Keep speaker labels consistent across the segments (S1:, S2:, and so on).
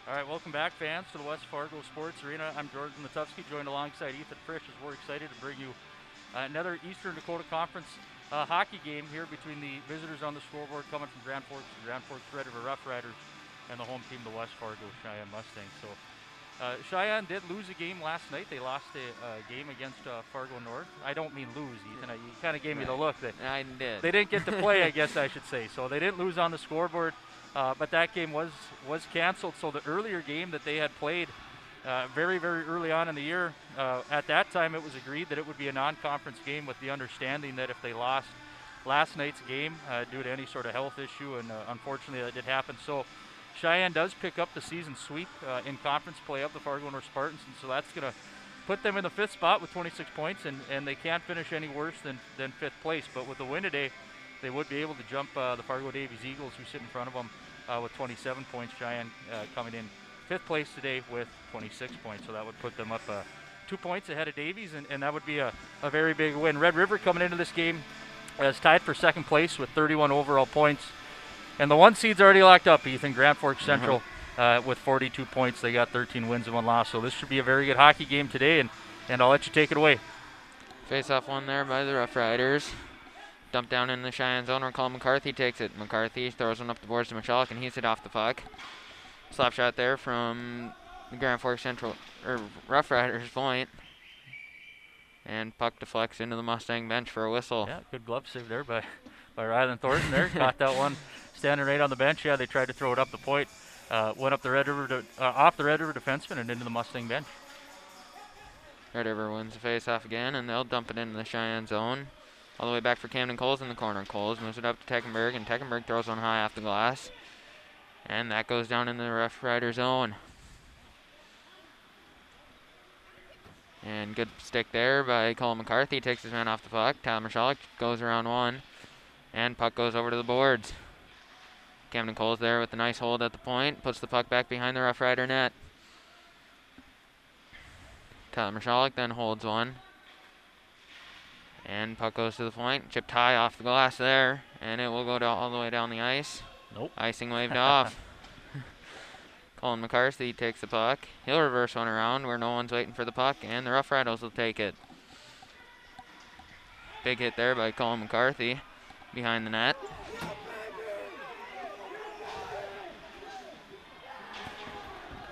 S1: All right, welcome back, fans, to the West Fargo Sports Arena. I'm Jordan Matufsky, joined alongside Ethan Frisch, as we're excited to bring you another Eastern Dakota Conference hockey game here between the visitors on the scoreboard coming from Grand Forks, Red River Rough Riders, and the home team, the West Fargo Cheyenne Mustangs. So Cheyenne did lose a game last night. They lost a game against Fargo North. I don't mean lose, Ethan. You kind of gave me the look that
S2: I did.
S1: They didn't get to play, I guess I should say. So they didn't lose on the scoreboard. But that game was canceled. So the earlier game that they had played very, very early on in the year, at that time it was agreed that it would be a non-conference game with the understanding that if they lost last night's game due to any sort of health issue, and unfortunately that did happen. So Cheyenne does pick up the season sweep in conference play of the Fargo North Spartans, and so that's going to put them in the 5th spot with 26 points, and they can't finish any worse than 5th place. But with the win today, they would be able to jump the Fargo Davies Eagles, who sit in front of them with 27 points. Cheyenne coming in 5th place today with 26 points, so that would put them up 2 points ahead of Davies, and that would be a very big win. Red River coming into this game is tied for 2nd place with 31 overall points, and the 1 seed's already locked up, Ethan. Grand Forks Central with 42 points. They got 13 wins and 1 loss, so this should be a very good hockey game today, and I'll let you take it away.
S2: Face-off one there by the Rough Riders. Dumped down in the Cheyenne zone where Colin McCarthy takes it. McCarthy throws one up the boards to Michalik, and he's hit off the puck. Slap shot there from the Grand Forks Central, or Rough Riders point. And puck deflects into the Mustang bench for a whistle.
S1: Yeah, good glove save there by Rylan Thornton there. Caught that one standing right on the bench. Yeah, they tried to throw it up the point. Went up the Red River off the Red River defenseman and into the Mustang bench.
S2: Red River wins the face-off again, and they'll dump it into the Cheyenne zone. All the way back for Camden Coles in the corner. Coles moves it up to Teckenberg, and Teckenberg throws one high off the glass. And that goes down in the Rough Rider zone. And good stick there by Colin McCarthy. Takes his man off the puck. Tyler Michalik goes around one. And puck goes over to the boards. Camden Coles there with a nice hold at the point. Puts the puck back behind the Rough Rider net. Tyler Michalik then holds one. And puck goes to the point. Chipped high off the glass there. And it will go all the way down the ice.
S1: Nope.
S2: Icing waved off. Colin McCarthy takes the puck. He'll reverse one around where no one's waiting for the puck. And the Rough Riders will take it. Big hit there by Colin McCarthy behind the net.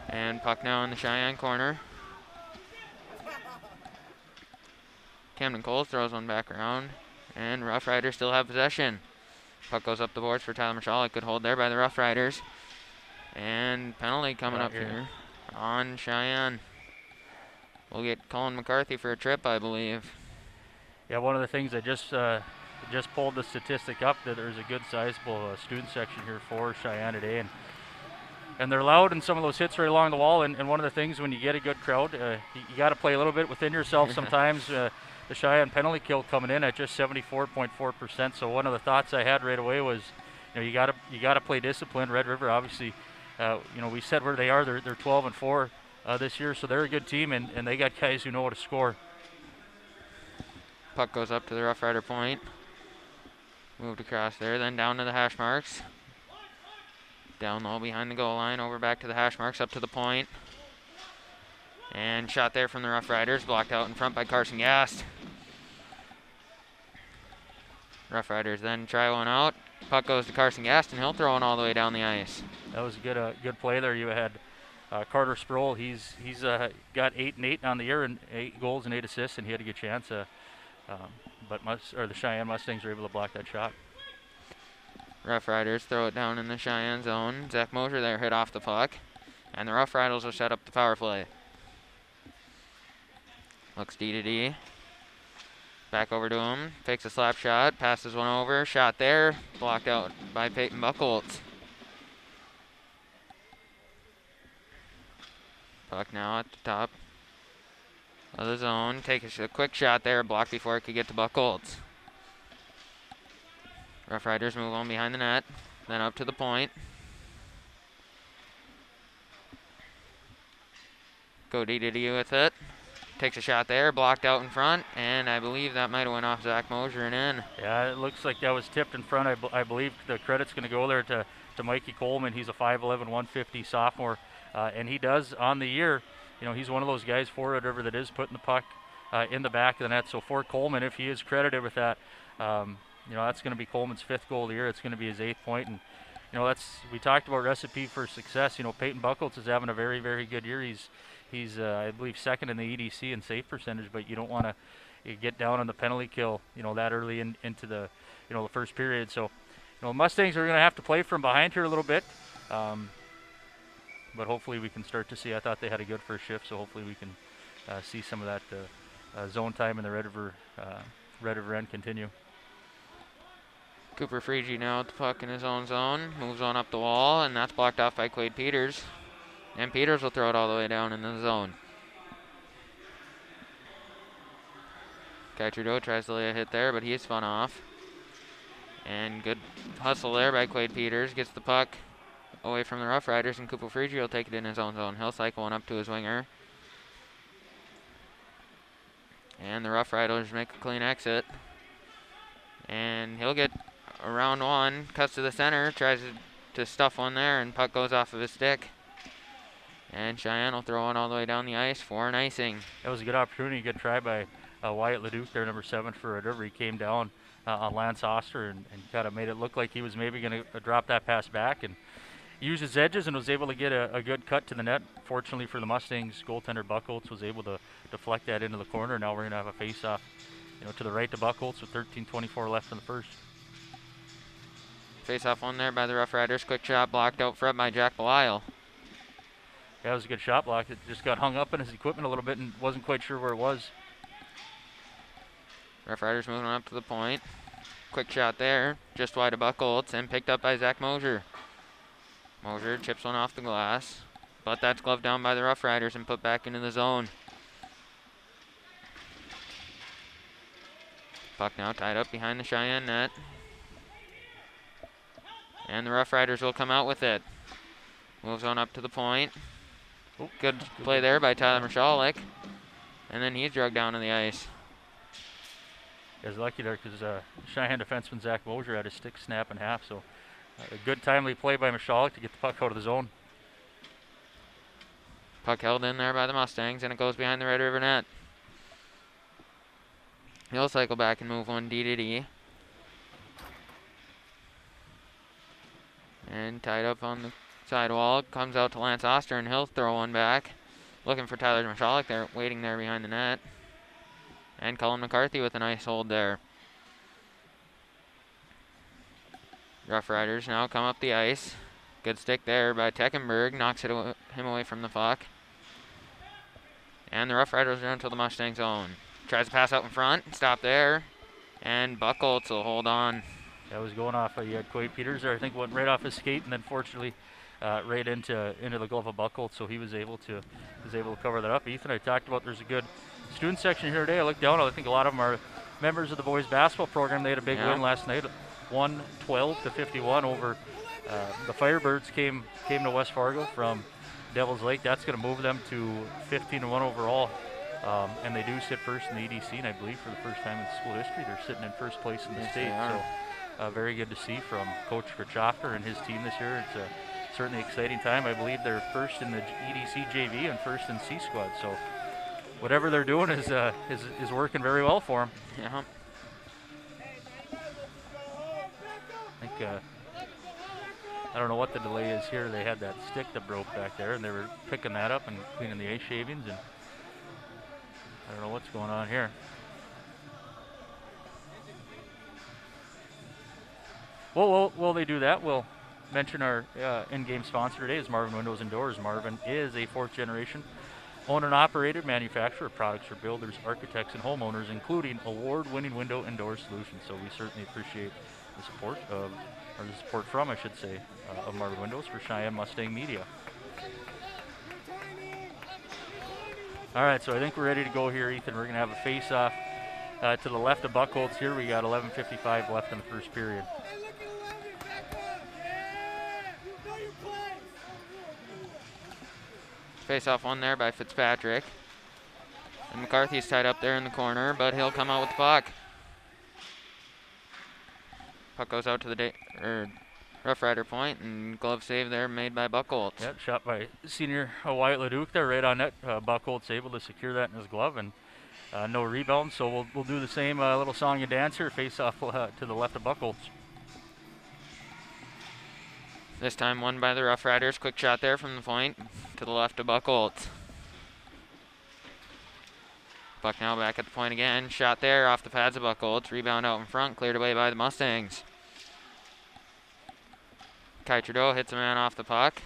S2: And puck now in the Cheyenne corner. Camden Coles throws one back around, and Rough Riders still have possession. Puck goes up the boards for Tyler Michalik. Good hold there by the Rough Riders. And penalty coming up here on Cheyenne. We'll get Colin McCarthy for a trip, I believe.
S1: Yeah, one of the things I just pulled the statistic up that there's a good sizable student section here for Cheyenne today, and they're loud in some of those hits right along the wall. And one of the things when you get a good crowd, you got to play a little bit within yourself sometimes. The Cheyenne penalty kill coming in at just 74.4%. So one of the thoughts I had right away was, you got to play discipline. Red River, obviously, we said where they are. They're 12-4 this year, so they're a good team, and they got guys who know how to score.
S2: Puck goes up to the Rough Rider point. Moved across there, then down to the hash marks. Down low behind the goal line, over back to the hash marks, up to the point. And shot there from the Rough Riders, blocked out in front by Carson Gast. Rough Riders then try one out. Puck goes to Carson Gast, and he'll throw one all the way down the ice.
S1: That was a good play there. You had Carter Sproul. He's got 8 and 8 on the year, and 8 goals and 8 assists, and he had a good chance. But the Cheyenne Mustangs were able to block that shot.
S2: Rough Riders throw it down in the Cheyenne zone. Zach Mosier there hit off the puck, and the Rough Riders will set up the power play. Looks D to D. Back over to him. Takes a slap shot. Passes one over. Shot there. Blocked out by Peyton Buchholz. Puck now at the top. of the zone. Take a quick shot there, blocked before it could get to Buckholz. Rough Riders move on behind the net, then up to the point. Go D with it. Takes a shot there, blocked out in front, and I believe that might have went off Zach Mosier and in.
S1: Yeah, it looks like that was tipped in front. I believe the credit's going to go there to Mikey Coleman. He's a 5'11", 150 sophomore, and he does on the year. You know, he's one of those guys for Red River that is putting the puck in the back of the net. So for Coleman, if he is credited with that, you know, that's going to be Coleman's 5th goal of the year. It's going to be his 8th point, and you know, we talked about recipe for success. You know, Peyton Buckholz is having a very, very good year. He's I believe 2nd in the EDC in save percentage, but you don't want to get down on the penalty kill, you know, that early into the, you know, the first period. So, you know, Mustangs are going to have to play from behind here a little bit, but hopefully we can start to see. I thought they had a good first shift, so hopefully we can see some of that zone time in the Red River end continue.
S2: Cooper Freege now with the puck in his own zone, moves on up the wall, and that's blocked off by Quade Peters. And Peters will throw it all the way down in the zone. Kai Trudeau tries to lay a hit there, but he's spun off. And good hustle there by Quade Peters. Gets the puck away from the Rough Riders, and Cooper Freege will take it in his own zone. He'll cycle one up to his winger. And the Rough Riders make a clean exit. And he'll get around one, cuts to the center, tries to stuff one there, and puck goes off of his stick. And Cheyenne will throw one all the way down the ice for an icing.
S1: That was a good opportunity, good try by Wyatt Leduc there, number 7 for Red River. He came down on Lance Oster and kind of made it look like he was maybe going to drop that pass back, and used his edges and was able to get a good cut to the net. Fortunately for the Mustangs, goaltender Buckholz was able to deflect that into the corner. Now we're going to have a face-off, you know, to the right to Buckholz with 13:24 left in the first.
S2: Face-off one there by the Rough Riders. Quick shot blocked out front by Jack Belisle.
S1: Yeah, it was a good shot block. It just got hung up in his equipment a little bit and wasn't quite sure where it was.
S2: Rough Riders moving up to the point. Quick shot there, just wide of Buckholz, and picked up by Zach Mosier. Mosier chips one off the glass, but that's gloved down by the Rough Riders and put back into the zone. Puck now tied up behind the Cheyenne net. And the Rough Riders will come out with it. Moves on up to the point. Good play there by Tyler Michalek. And then he's dragged down on the ice.
S1: He was lucky there because Cheyenne defenseman Zach Mosier had his stick snap in half. So a good timely play by Michalek to get the puck out of the zone.
S2: Puck held in there by the Mustangs, and it goes behind the Red River net. He'll cycle back and move one D. And tied up on the sidewall, comes out to Lance Oster, and he'll throw one back. Looking for Tyler Michalek there, waiting there behind the net. And Colin McCarthy with a nice hold there. Rough Riders now come up the ice. Good stick there by Teckenberg, knocks him away from the puck. And the Rough Riders are into the Mustang zone. Tries to pass out in front, stop there. And Buckholz will hold on.
S1: That was going off. You had Quade Peters there, I think, went right off his skate, and then fortunately right into the glove of Buckholz, so he was able to cover that up. Ethan, I talked about there's a good student section here today. I looked down. I think a lot of them are members of the boys basketball program. They had a big win last night, 112-51 over the Firebirds. Came to West Fargo from Devil's Lake. That's going to move them to 15-1 overall. And they do sit first in the EDC, and I believe for the first time in school history, they're sitting in first place in the state. So very good to see from Coach Kirchhoffer and his team this year. It's certainly an exciting time. I believe they're first in the EDC JV and first in C squad. So whatever they're doing is working very well for them.
S2: Yeah.
S1: I think I don't know what the delay is here. They had that stick that broke back there, and they were picking that up and cleaning the ice shavings, and I don't know what's going on here. Well, while they do that, we'll mention our in-game sponsor today is Marvin Windows and Doors. Marvin is a 4th-generation owned and operated manufacturer of products for builders, architects, and homeowners, including award-winning window and door solutions. So we certainly appreciate the support from, I should say, of Marvin Windows for Cheyenne Mustang Media. All right, so I think we're ready to go here, Ethan. We're going to have a face-off to the left of Buckholz here. We got 11:55 left in the first period.
S2: Face-off won there by Fitzpatrick. And McCarthy's tied up there in the corner, but he'll come out with the puck. Puck goes out to the Rough Rider point, and glove save there made by Buckholz.
S1: Yep, shot by senior Wyatt Leduc there right on net. Buckholz able to secure that in his glove, and no rebound. So we'll do the same little song and dance here. Face off to the left of Buckholz.
S2: This time won by the Rough Riders. Quick shot there from the point to the left of Buckholz. Puck now back at the point again. Shot there off the pads of Buckholz. Rebound out in front, cleared away by the Mustangs. Kai Trudeau hits a man off the puck.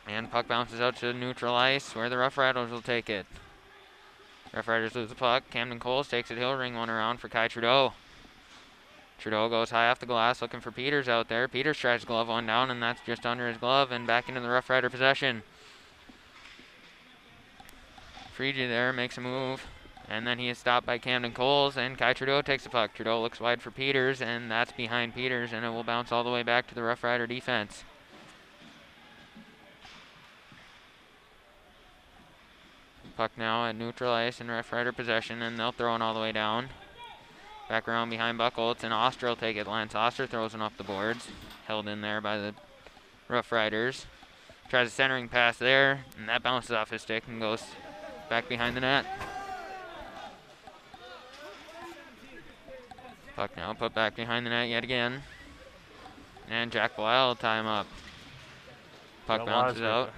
S2: And puck bounces out to neutral ice where the Rough Riders will take it. Rough Riders lose the puck. Camden Coles takes it. He'll ring one around for Kai Trudeau. Trudeau goes high off the glass looking for Peters out there. Peters tries to glove one down, and that's just under his glove and back into the Rough Rider possession. Frege there makes a move, and then he is stopped by Camden Coles, and Kai Trudeau takes the puck. Trudeau looks wide for Peters, and that's behind Peters, and it will bounce all the way back to the Rough Rider defense. Puck now at neutral ice in Rough Rider possession, and they'll throw it all the way down. Back around behind Buckholz, and Oster will take it. Lance Oster throws it off the boards. Held in there by the Rough Riders. Tries a centering pass there, and that bounces off his stick and goes back behind the net. Puck now put back behind the net yet again. And Jack Belial will tie him up. Puck bounces out.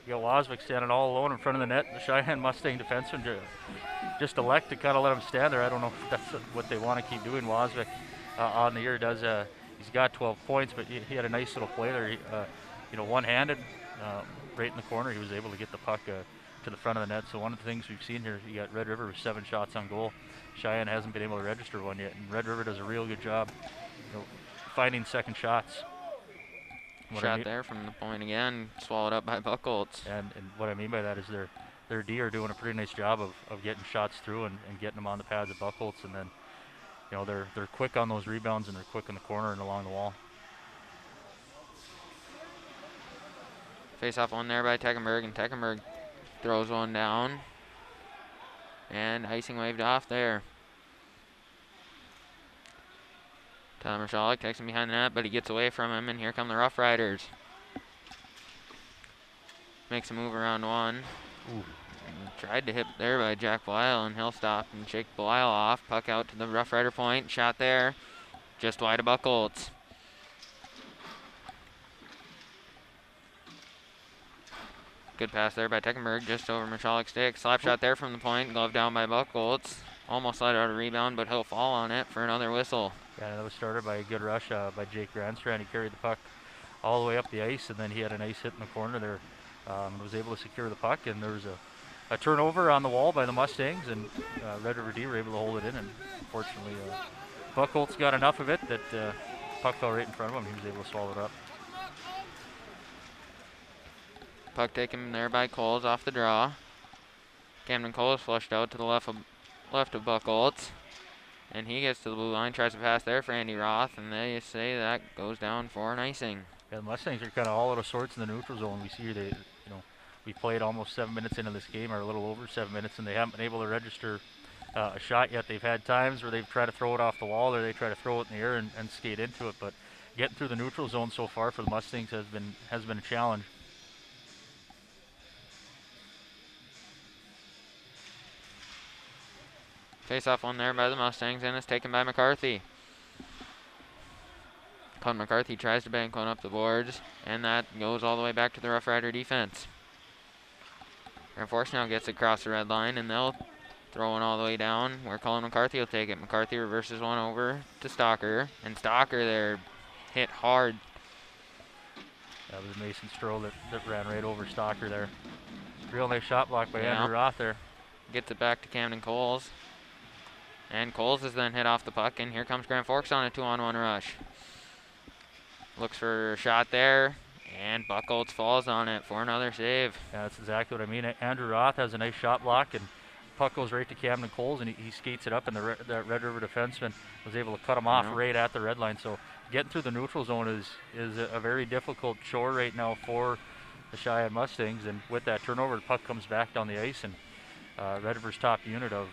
S1: You got Wasvik standing all alone in front of the net. The Cheyenne Mustang defenseman just elect to kind of let him stand there. I don't know if that's what they want to keep doing. Wasvik on the year does. He's got 12 points, but he had a nice little play there. One-handed right in the corner. He was able to get the puck to the front of the net. So one of the things we've seen here, you got Red River with 7 shots on goal. Cheyenne hasn't been able to register one yet, and Red River does a real good job finding second shots.
S2: Shot there from the point again, swallowed up by Buckholz.
S1: And what I mean by that is their D are doing a pretty nice job of getting shots through and getting them on the pads of Buckholz, and then they're quick on those rebounds, and they're quick in the corner and along the wall.
S2: Face off one there by Teckenberg, and Teckenberg throws one down. And icing waved off there. Tyler Michalek takes him behind the net, but he gets away from him, and here come the Rough Riders. Makes a move around one. Tried to hit there by Jack Belial, and he'll stop and shake Belial off. Puck out to the Rough Rider point. Shot there, just wide of Buckholz. Good pass there by Teckenberg, just over Michalek's stick. Slap shot there from the point, glove down by Buckholz. Almost let out a rebound, but he'll fall on it for another whistle.
S1: Yeah, that was started by a good rush by Jake Grandstrand. He carried the puck all the way up the ice, and then he had a nice hit in the corner there. Was able to secure the puck, and there was a turnover on the wall by the Mustangs, and Red River D were able to hold it in, and unfortunately Buckholz got enough of it that puck fell right in front of him. He was able to swallow it up.
S2: Puck taken there by Coles off the draw. Camden Coles flushed out to the left of Buckholz. And he gets to the blue line, tries to pass there for Andy Roth, and they say that goes down for an icing.
S1: Yeah, the Mustangs are kind of all out of sorts in the neutral zone. We see we played almost 7 minutes into this game, or a little over 7 minutes, and they haven't been able to register a shot yet. They've had times where they've tried to throw it off the wall, or they try to throw it in the air and skate into it, but getting through the neutral zone so far for the Mustangs has been a challenge.
S2: Face-off one there by the Mustangs, and it's taken by McCarthy. Colin McCarthy tries to bank one up the boards, and that goes all the way back to the Rough Rider defense. Grand Forks now gets across the red line, and they'll throw one all the way down where Colin McCarthy will take it. McCarthy reverses one over to Stalker, and Stalker there hit hard.
S1: That was Mason Stroh that ran right over Stalker there. Real nice shot block by Andrew Roth there.
S2: Gets it back to Camden Coles. And Coles is then hit off the puck, and here comes Grand Forks on a 2-on-1 rush. Looks for a shot there, And Buckholz falls on it for another save.
S1: Yeah, that's exactly what I mean. Andrew Roth has a nice shot block, and puck goes right to Camden Coles, and he skates it up, and the Red River defenseman was able to cut him off right at the red line. So getting through the neutral zone is a very difficult chore right now for the Cheyenne Mustangs, and with that turnover, the puck comes back down the ice, and Red River's top unit of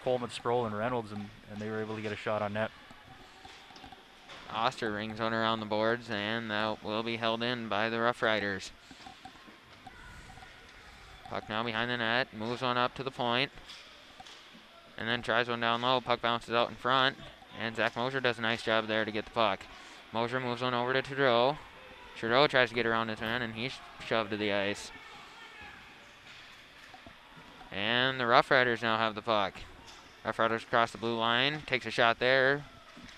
S1: Coleman, Sproul, and Reynolds, and they were able to get a shot on net.
S2: Oster rings one around the boards, and that will be held in by the Rough Riders. Puck now behind the net, moves one up to the point, and then tries one down low. Puck bounces out in front, and Zach Mosier does a nice job there to get the puck. Mosier moves one over to Trudeau. Trudeau tries to get around his man, and he's shoved to the ice. And the Rough Riders now have the puck. Rough Riders across the blue line, takes a shot there,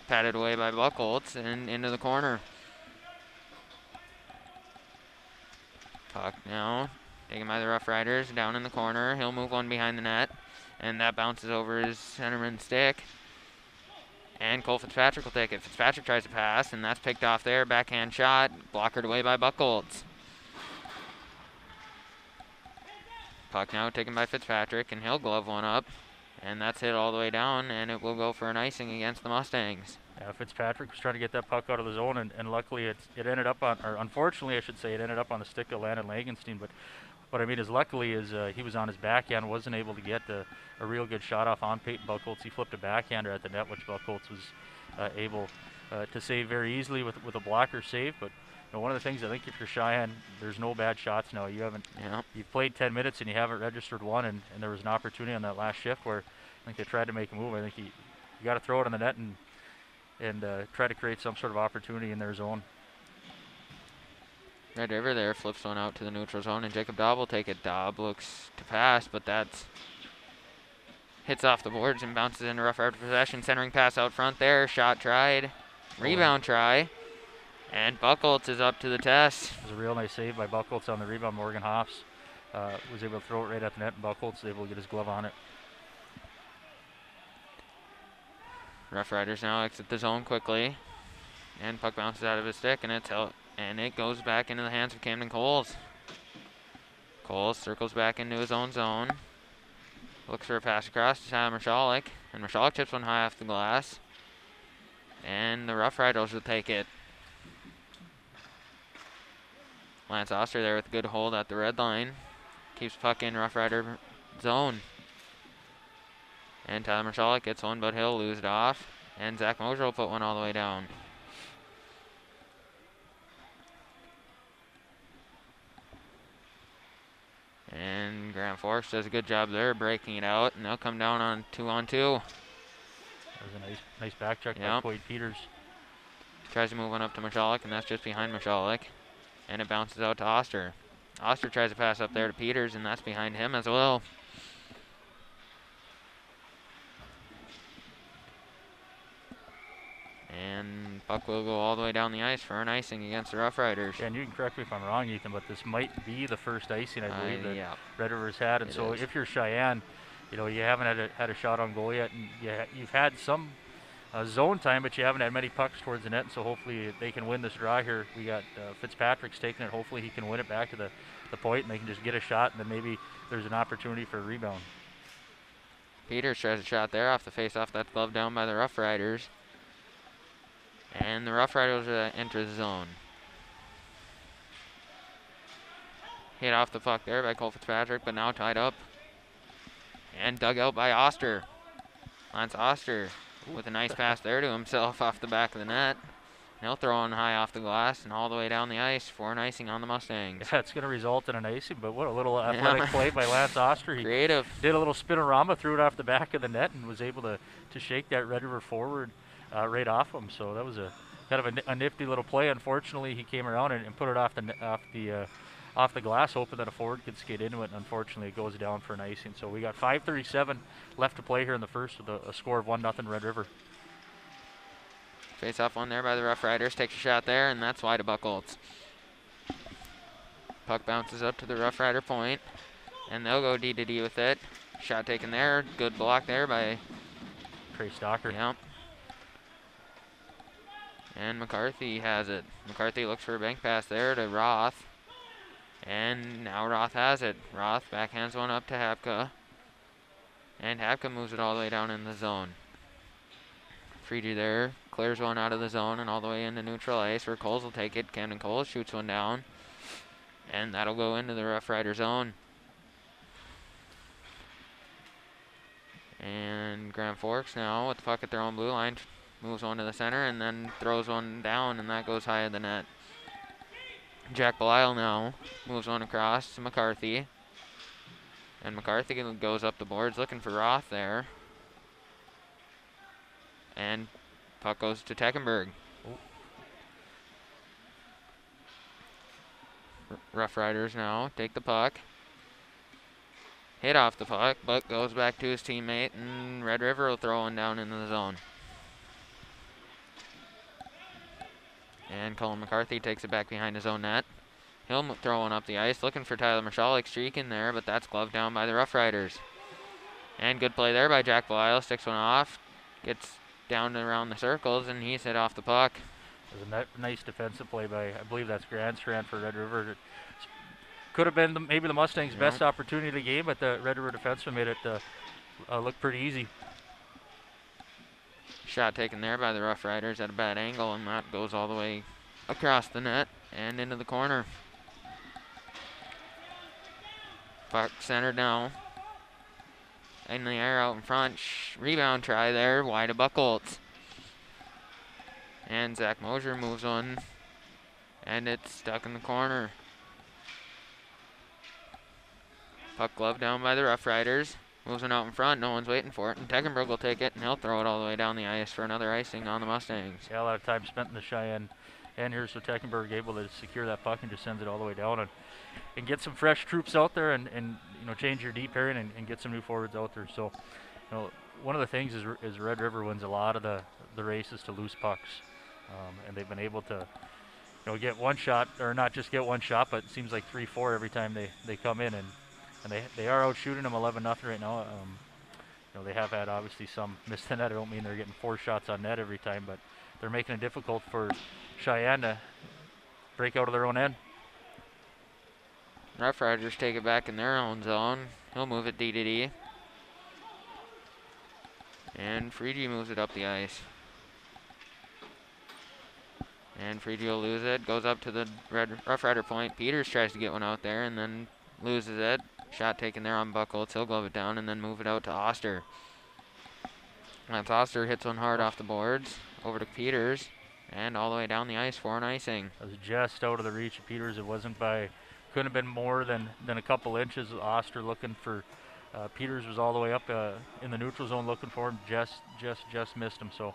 S2: patted away by Buckholz, and into the corner. Puck now taken by the Rough Riders, down in the corner. He'll move one behind the net, and that bounces over his centerman's stick. And Cole Fitzpatrick will take it. Fitzpatrick tries to pass, and that's picked off there. Backhand shot, blockered away by Buckholz. Puck now taken by Fitzpatrick, and he'll glove one up. And that's hit all the way down, and it will go for an icing against the Mustangs.
S1: Yeah, Fitzpatrick was trying to get that puck out of the zone, and luckily it ended up on, or unfortunately I should say, it ended up on the stick of Landon Langenstein. But what I mean is luckily is he was on his backhand, wasn't able to get a real good shot off on Peyton Buckholz. He flipped a backhander at the net, which Buckholz was able to save very easily with a blocker save. But you know, one of the things I think if you're Cheyenne, there's no bad shots now. You've played 10 minutes and you haven't registered one, and there was an opportunity on that last shift where I think they tried to make a move. I think you got to throw it on the net and try to create some sort of opportunity in their zone.
S2: Red River there flips one out to the neutral zone, and Jacob Daub will take it. Daub looks to pass, but that's hits off the boards and bounces into Rough Rider possession. Centering pass out front there. Shot tried. Rebound try. And Buckholz is up to the test.
S1: It was a real nice save by Buckholz on the rebound. Morgan Hoffs was able to throw it right at the net, and Buckholz was able to get his glove on it.
S2: Rough Riders now exit the zone quickly. And puck bounces out of his stick, and it's out. And it goes back into the hands of Camden Coles. Coles circles back into his own zone. Looks for a pass across to Tyler Michalek. And Michalek chips one high off the glass. And the Rough Riders will take it. Lance Oster there with a good hold at the red line. Keeps puck in Rough Rider zone. And Tyler Michalek gets one, but he'll lose it off. And Zach Mosier will put one all the way down. And Grand Forks does a good job there breaking it out, and they'll come down on 2-on-2.
S1: That was a nice back check by Boyd Peters.
S2: Tries to move one up to Michalek, and that's just behind Michalek. And it bounces out to Oster. Oster tries to pass up there to Peters, and that's behind him as well. And puck will go all the way down the ice for an icing against the Rough Riders.
S1: Yeah, and you can correct me if I'm wrong, Ethan, but this might be the first icing I believe that Red River's had. And so if you're Cheyenne, you know, you haven't had a shot on goal yet, and you've had some zone time, but you haven't had many pucks towards the net. And so hopefully they can win this draw here. We got Fitzpatrick's taking it. Hopefully he can win it back to the point, and they can just get a shot, and then maybe there's an opportunity for a rebound.
S2: Peters tries a shot there off the face-off. That's gloved down by the Rough Riders. And the Rough Riders enter the zone. Hit off the puck there by Cole Fitzpatrick, but now tied up. And dug out by Oster. Lance Oster with a nice pass there to himself off the back of the net. And he'll throw one high off the glass and all the way down the ice for an icing on the Mustangs.
S1: Yeah, it's going to result in an icing, but what a little athletic play by Lance Oster. He
S2: creative.
S1: Did a little spinorama, threw it off the back of the net, and was able to shake that Red River forward right off him. So that was a kind of a nifty little play. Unfortunately, he came around and put it off the glass, hoping that a forward could skate into it. And unfortunately, it goes down for an icing. So we got 5:37 left to play here in the first with a score of 1-0 Red River.
S2: Face off one there by the Rough Riders. Takes a shot there, and that's wide to Buckholz. Puck bounces up to the Rough Rider point, and they'll go D-to-D with it. Shot taken there. Good block there by
S1: Trey Stalker.
S2: Yep. And McCarthy has it. McCarthy looks for a bank pass there to Roth. And now Roth has it. Roth backhands one up to Hapka. And Hapka moves it all the way down in the zone. Freedy there clears one out of the zone and all the way into neutral ice where Coles will take it. Camden Coles shoots one down. And that'll go into the Rough Rider zone. And Grand Forks now with the puck at their own blue line. Moves one to the center and then throws one down, and that goes high of the net. Jack Belisle now moves one across to McCarthy. And McCarthy goes up the boards looking for Roth there. And puck goes to Teckenberg. Rough Riders now take the puck. Hit off the puck, but goes back to his teammate, and Red River will throw one down into the zone. And Colin McCarthy takes it back behind his own net. He'll throw one up the ice, looking for Tyler Michalek streaking there, but that's gloved down by the Rough Riders. And good play there by Jack Belisle, sticks one off, gets down around the circles, and he's hit off the puck.
S1: It was a nice defensive play by, I believe that's Grandstrand for Red River. Could have been maybe the Mustangs' best opportunity of the game, but the Red River defenseman made it look pretty easy.
S2: Shot taken there by the Rough Riders at a bad angle, and that goes all the way across the net and into the corner. Puck centered now. In the air out in front. Rebound try there, wide of Buckholz. And Zach Mosier moves on, and it's stuck in the corner. Puck gloved down by the Rough Riders. Moves it out in front, no one's waiting for it, and Teckenberg will take it, and he'll throw it all the way down the ice for another icing on the Mustangs.
S1: Yeah, a lot of time spent in the Cheyenne end here, so Teckenberg able to secure that puck and just sends it all the way down and get some fresh troops out there and you know, change your D pairing and get some new forwards out there. So, you know, one of the things is Red River wins a lot of the races to loose pucks, and they've been able to, you know, get one shot, or not just get one shot, but it seems like 3-4 every time they come in, and they are out shooting them 11-0 right now. You know, they have had obviously some missed the net. I don't mean they're getting 4 shots on net every time, but they're making it difficult for Cheyenne to break out of their own end.
S2: Rough Riders take it back in their own zone. He'll move it D to D. And Freedy moves it up the ice. And Freedy will lose it. Goes up to the Rough Rider point. Peters tries to get one out there and then loses it. Shot taken there on Buckholz. He'll glove it down and then move it out to Oster. That's Oster hits one hard off the boards. Over to Peters. And all the way down the ice for an icing.
S1: It was just out of the reach of Peters. It wasn't by, couldn't have been more than a couple inches. Oster looking for, Peters was all the way up in the neutral zone looking for him. Just missed him. So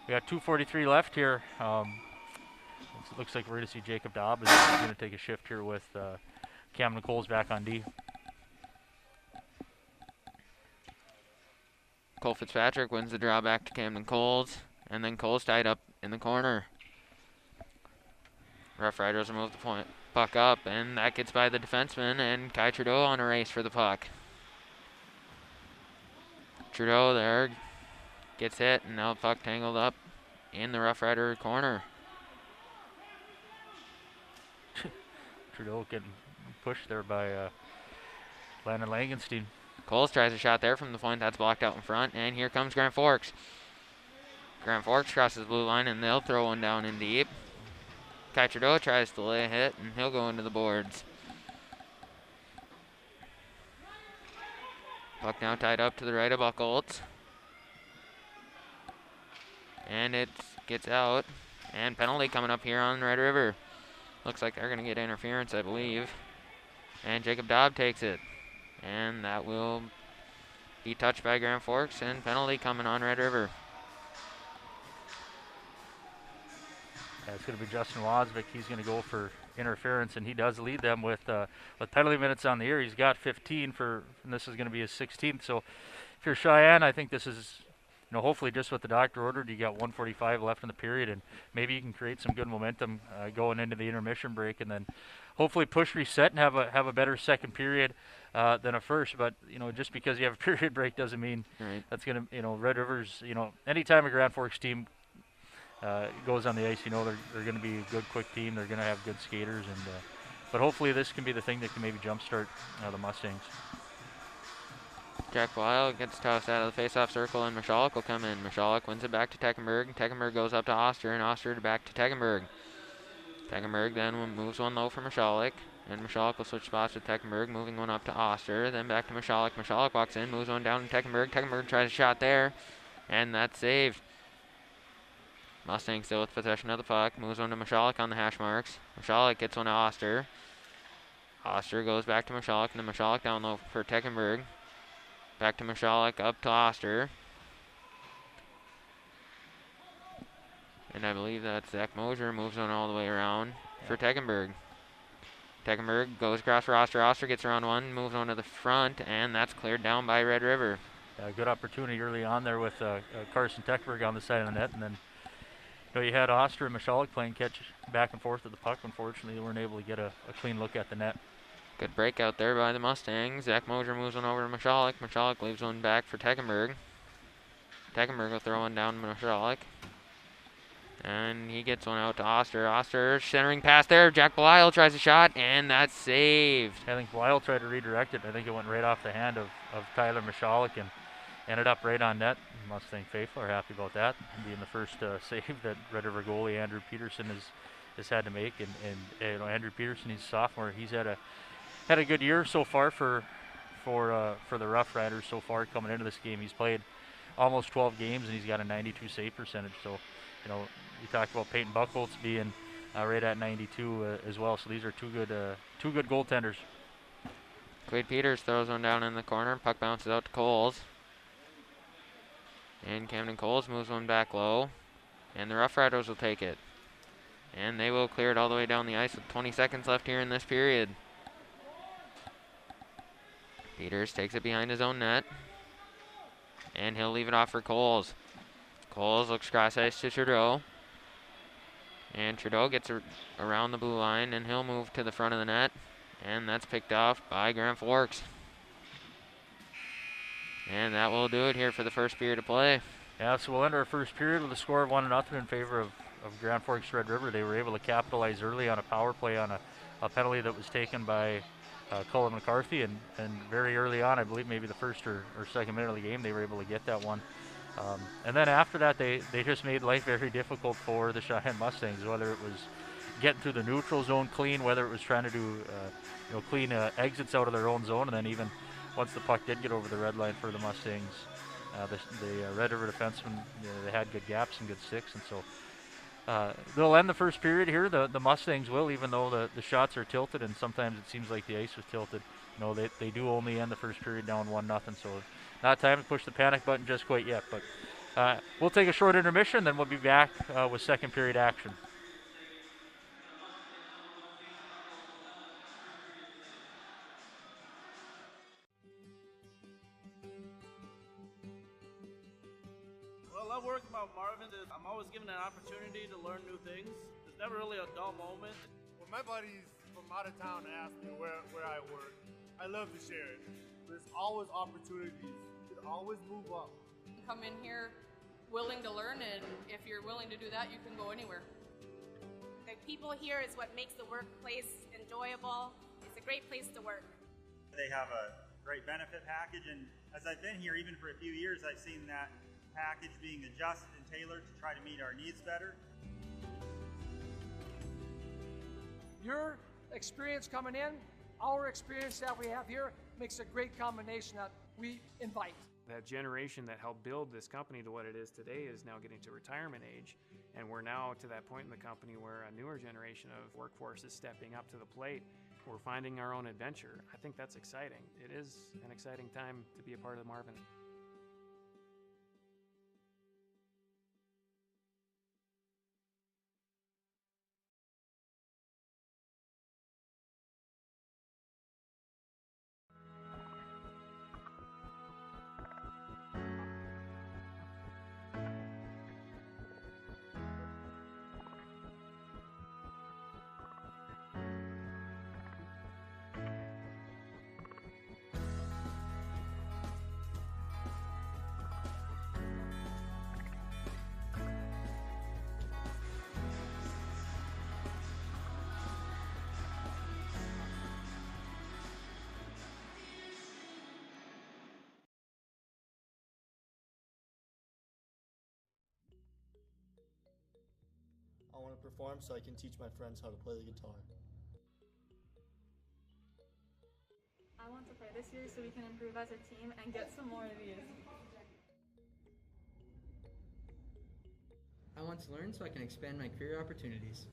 S1: we got 2:43 left here. It looks like we're going to see Jacob Dobb is going to take a shift here with Camden Coles back on D.
S2: Cole Fitzpatrick wins the draw back to Camden Coles, and then Coles tied up in the corner. Rough Riders will move the puck up, and that gets by the defenseman, and Kai Trudeau on a race for the puck. Trudeau there gets hit, and now the puck tangled up in the Rough Rider corner.
S1: Trudeau getting pushed there by Landon Langenstein.
S2: Coles tries a shot there from the point. That's blocked out in front. And here comes Grand Forks. Grand Forks crosses the blue line, and they'll throw one down in deep. Kai Trudeau tries to lay a hit, and he'll go into the boards. Puck now tied up to the right of Buckholz. And it gets out. And penalty coming up here on Red River. Looks like they're going to get interference, I believe. And Jacob Dobb takes it. And that will be touched by Grand Forks, and penalty coming on Red River.
S1: Yeah, it's going to be Justin Wozvik. He's going to go for interference, and he does lead them with penalty minutes on the year. He's got 15 and this is going to be his 16th. So if you're Cheyenne, I think this is, you know, hopefully just what the doctor ordered. You got 1:45 left in the period, and maybe you can create some good momentum going into the intermission break, and then hopefully push reset and have a better second period than a first. But, you know, just because you have a period break doesn't mean that's going to, you know, Red River's, you know, anytime a Grand Forks team goes on the ice, you know they're going to be a good, quick team. They're going to have good skaters, and but hopefully this can be the thing that can maybe jumpstart the Mustangs.
S2: Jack Blisle gets tossed out of the face-off circle, and Michalek will come in. Michalek wins it back to Teckenberg. Teckenberg goes up to Oster, and Oster back to Teckenberg. Teckenberg then moves one low for Michalek, and Michalek will switch spots with Teckenberg, moving one up to Oster, then back to Michalek. Michalek walks in, moves one down to Teckenberg. Teckenberg tries a shot there, and that's saved. Mustang still with possession of the puck, moves one to Michalek on the hash marks. Michalek gets one to Oster. Oster goes back to Michalek, and then Michalek down low for Teckenberg. Back to Michalek, up to Oster. And I believe that's Zach Mosier, moves on all the way around for Teckenberg. Teckenberg goes across for Oster. Oster gets around one, moves on to the front, and that's cleared down by Red River.
S1: Good opportunity early on there with Carson Teckenberg on the side of the net, and then you had Oster and Michalek playing catch back and forth with the puck. Unfortunately, they weren't able to get a clean look at the net.
S2: Good breakout there by the Mustangs. Zach Mosier moves one over to Michalek. Michalek leaves one back for Teckenberg. Teckenberg will throw one down to Michalek. And he gets one out to Oster. Oster centering pass there. Jack Blisle tries a shot, and that's saved.
S1: I think Blisle tried to redirect it. I think it went right off the hand of Tyler Michalek and ended up right on net. Mustang faithful are happy about that, being the first save that Red River goalie Andrew Peterson has had to make. And Andrew Peterson, he's a sophomore. He's had a good year so far for the Rough Riders so far coming into this game. He's played almost 12 games and he's got a 92 save percentage. So, you talked about Peyton Buchholz being right at 92 as well. So these are two good goaltenders.
S2: Quade Peters throws one down in the corner. Puck bounces out to Coles. And Camden Coles moves one back low. And the Rough Riders will take it. And they will clear it all the way down the ice with 20 seconds left here in this period. Peters takes it behind his own net. And he'll leave it off for Coles. Coles looks cross ice to Trudeau. And Trudeau gets around the blue line, and he'll move to the front of the net. And that's picked off by Grand Forks. And that will do it here for the first period of play.
S1: Yeah, so we'll end our first period with a score of 1-0 in favor of Grand Forks Red River. They were able to capitalize early on a power play on a penalty that was taken by Cullen McCarthy, and very early on, I believe maybe the first or second minute of the game, they were able to get that one. And then after that, they just made life very difficult for the Cheyenne Mustangs, whether it was getting through the neutral zone clean, whether it was trying to do clean exits out of their own zone, and then even once the puck did get over the red line for the Mustangs, the Red River defensemen, they had good gaps and good sticks, and so they'll end the first period here. The Mustangs will, even though the shots are tilted, and sometimes it seems like the ice was tilted. They do only end the first period down 1-0, so not time to push the panic button just quite yet. But we'll take a short intermission, then we'll be back with second period action.
S3: What I love working about Marvin is I'm always given an opportunity to learn new things. There's never really a dull moment.
S4: When my buddies from out of town ask me where I work, I love to share it. There's always opportunities. You can always move up.
S5: Come in here willing to learn, and if you're willing to do that, you can go anywhere.
S6: The people here is what makes the workplace enjoyable. It's a great place to work.
S7: They have a great benefit package, and as I've been here even for a few years, I've seen that package being adjusted and tailored to try to meet our needs better.
S8: Your experience coming in, our experience that we have here, makes a great combination that we invite.
S9: That generation that helped build this company to what it is today is now getting to retirement age, and we're now to that point in the company where a newer generation of workforce is stepping up to the plate. We're finding our own adventure. I think that's exciting. It is an exciting time to be a part of Marvin.
S10: I want to perform so I can teach my friends how to play the guitar.
S11: I want to play this year so we can improve as a team and get some more of these.
S12: I want to learn so I can expand my career opportunities.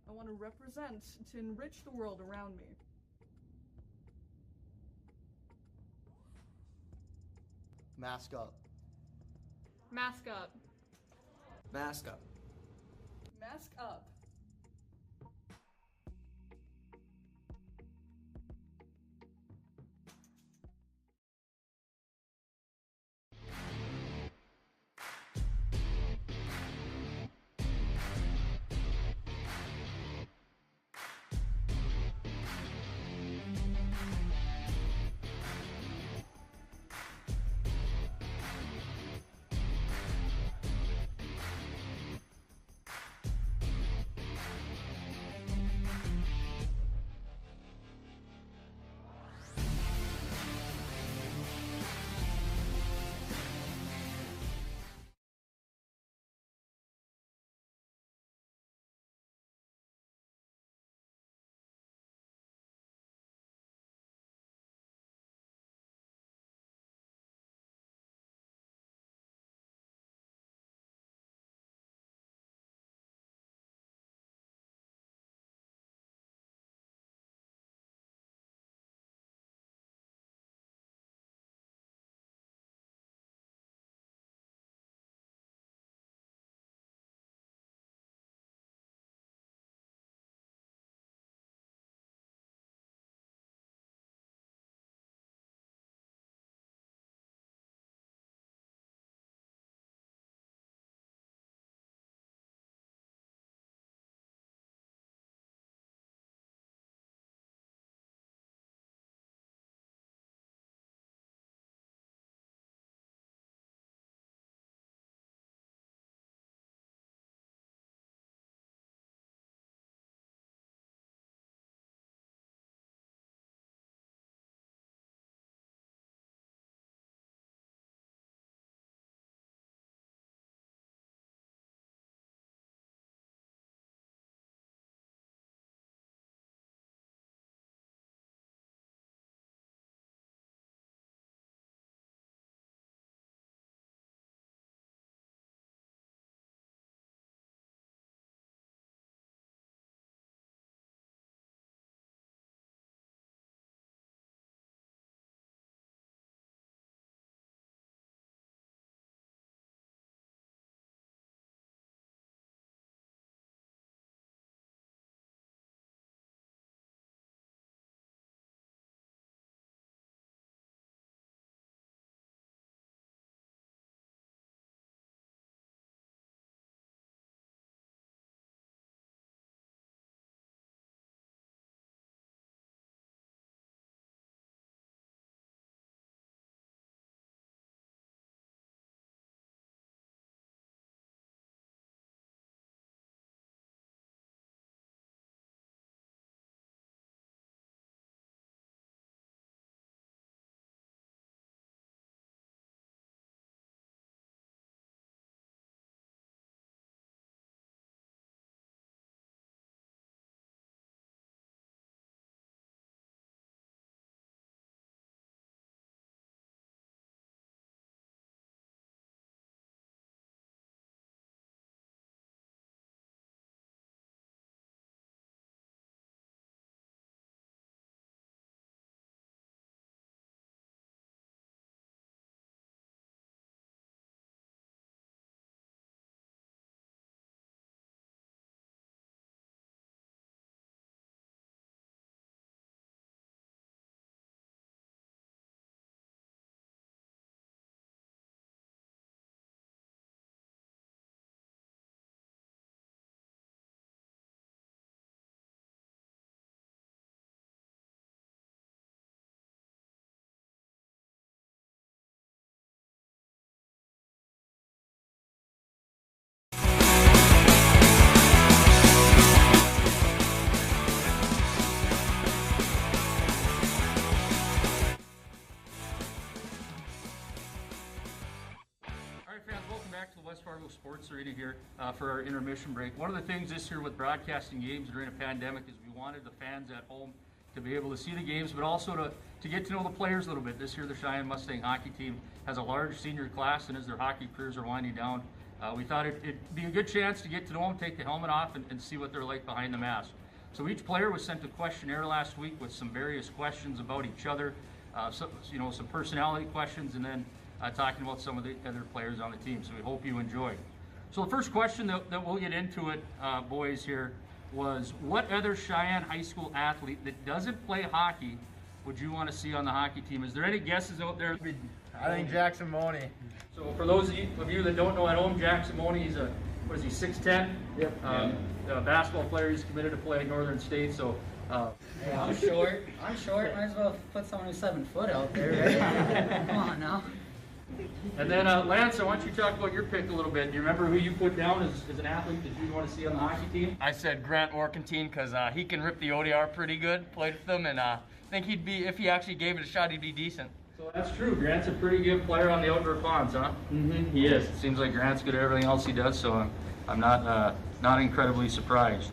S13: I want to represent to enrich the world around me.
S10: Mask up.
S5: Mask up.
S12: Mask up.
S13: Mask up.
S1: back to the West Fargo Sports Arena here for our intermission break. One of the things this year with broadcasting games during a pandemic is we wanted the fans at home to be able to see the games, but also to get to know the players a little bit. This year the Cheyenne Mustang hockey team has a large senior class, and as their hockey careers are winding down, we thought it'd be a good chance to get to know them, take the helmet off, and see what they're like behind the mask. So each player was sent a questionnaire last week with some various questions about each other, some personality questions, and then talking about some of the other players on the team. So we hope you enjoy. So the first question that we'll get into it, boys, here was, what other Cheyenne high school athlete that doesn't play hockey would you want to see on the hockey team? Is there any guesses out there?
S14: I think Jackson Money.
S1: So for those of you that don't know at home, Jackson Money, he's 6'10"? Yep. A basketball player. He's committed to play at Northern State. So.
S15: Hey, I'm short. Might as well put someone who's 7 foot out there, right? Come on now.
S1: And then Lance, I want you to talk about your pick a little bit. Do you remember who you put down as an athlete that you'd want to see on the hockey team?
S14: I said Grant Morcantine because he can rip the ODR pretty good. Played with them, and I think he'd be, if he actually gave it a shot, he'd be decent.
S1: So that's true. Grant's a pretty good player on the outdoor ponds, huh? Mm-hmm. He is. It seems like Grant's good at everything else he does, so I'm not incredibly surprised.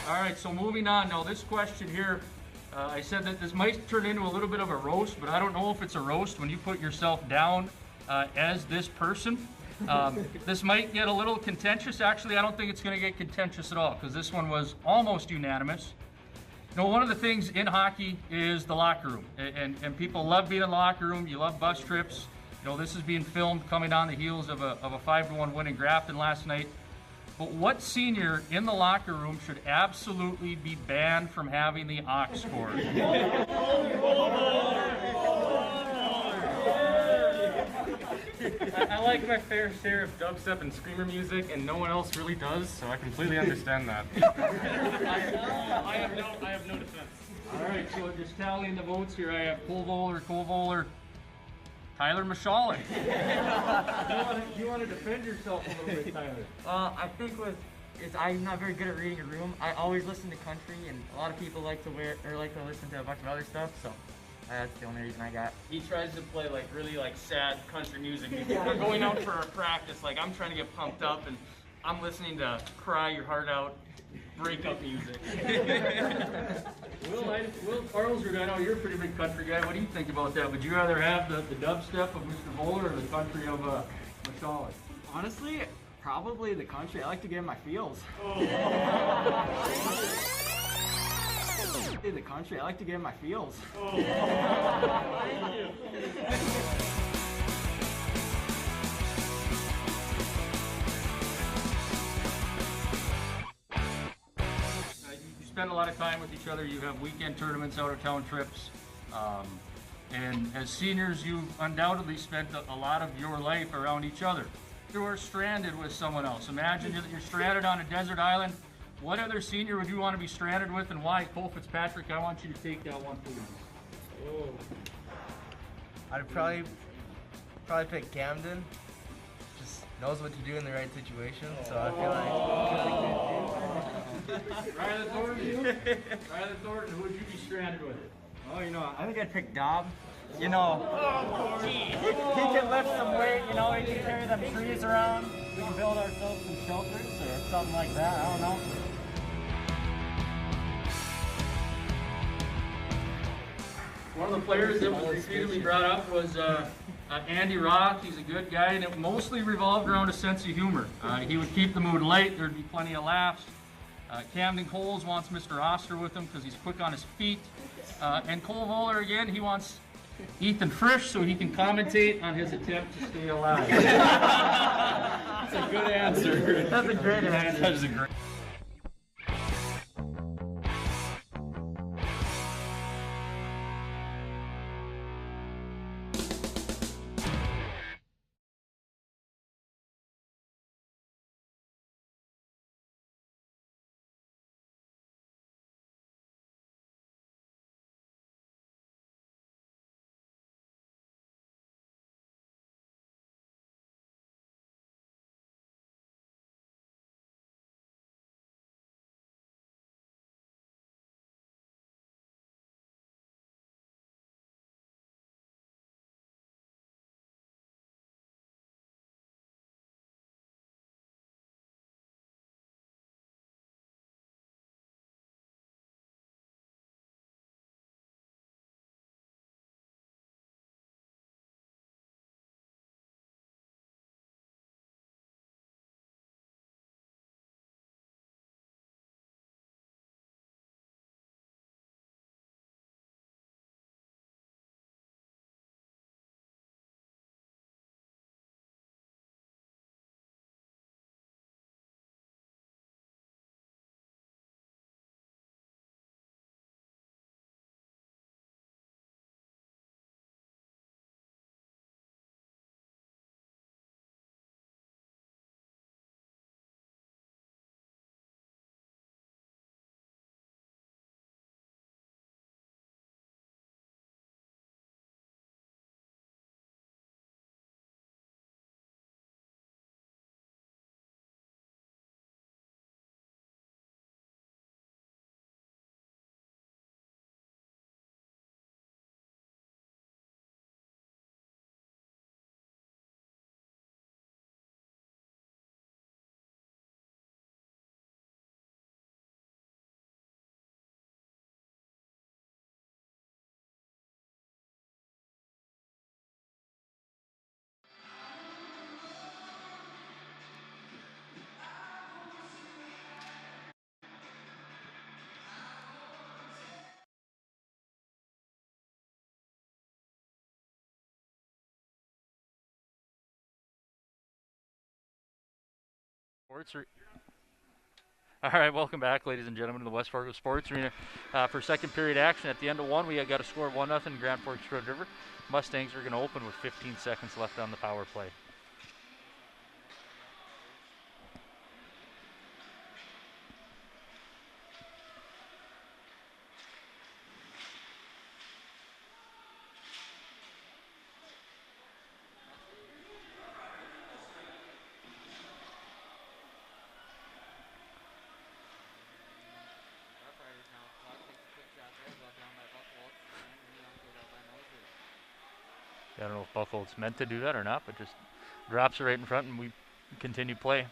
S1: All right, so moving on. Now this question here, I said that this might turn into a little bit of a roast, but I don't know if it's a roast when you put yourself down as this person. This might get a little contentious. Actually, I don't think it's going to get contentious at all because this one was almost unanimous. You know, one of the things in hockey is the locker room, and people love being in the locker room. You love bus trips. You know, this is being filmed coming on the heels of a 5-1 win in Grafton last night. But what senior in the locker room should absolutely be banned from having the aux cord?
S16: I like my fair share of dubstep and screamer music, and no one else really does, so I completely understand that. I have no defense.
S1: All right, so just tallying the votes here, I have Kovoler, Tyler Michalek. you want to defend yourself a little bit, Tyler?
S17: I think I'm not very good at reading a room. I always listen to country, and a lot of people like to listen to a bunch of other stuff. So that's the only reason I got.
S16: He tries to play really sad country music. We're going out for a practice. Like, I'm trying to get pumped up, and I'm listening to Cry Your Heart Out breakup music.
S1: Will Carlsrud, I know you're a pretty big country guy. What do you think about that? Would you rather have the dubstep of Mr. Bowler or the country of Michalek?
S17: Honestly, probably the country. I like to get in my feels. The country. I like to get in my feels.
S1: Spend a lot of time with each other. You have weekend tournaments, out-of-town trips, and as seniors, you've undoubtedly spent a lot of your life around each other. You are stranded with someone else. Imagine that you're stranded on a desert island. What other senior would you want to be stranded with, and why? Cole Fitzpatrick, I want you to take that one, please.
S14: Oh. I'd probably pick Camden. Just knows what to do in the right situation, so I feel like
S1: Riley Thornton, who would you be stranded with?
S17: Oh, I think I'd pick Dobb. He can lift some weight, he can carry them trees around. We can build ourselves some shelters or something like that, I don't know.
S1: One of the players that was repeatedly brought up was Andy Roth. He's a good guy, and it mostly revolved around a sense of humor. He would keep the mood light. There'd be plenty of laughs. Camden Coles wants Mr. Oster with him because he's quick on his feet. And Cole Voller, again, he wants Ethan Frisch so he can commentate on his attempt to stay alive.
S16: That's a good answer.
S1: That's a great answer.
S16: That is a great
S1: All right, welcome back, ladies and gentlemen, to the West Fargo Sports Arena for second period action. At the end of one, we got a score of 1-0 Grand Forks Red River. Mustangs are going to open with 15 seconds left on the power play. I don't know if Buckholz meant to do that or not, but just drops it right in front and we continue play.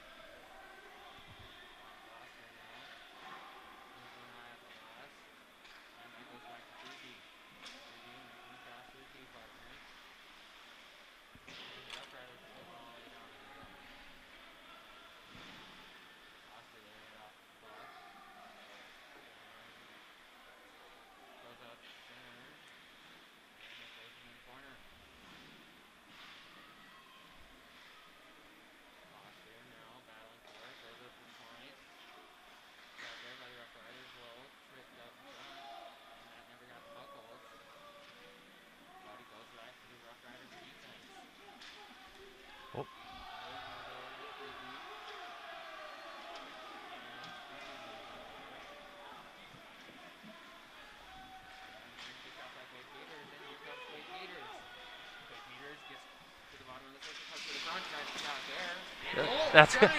S1: That's good.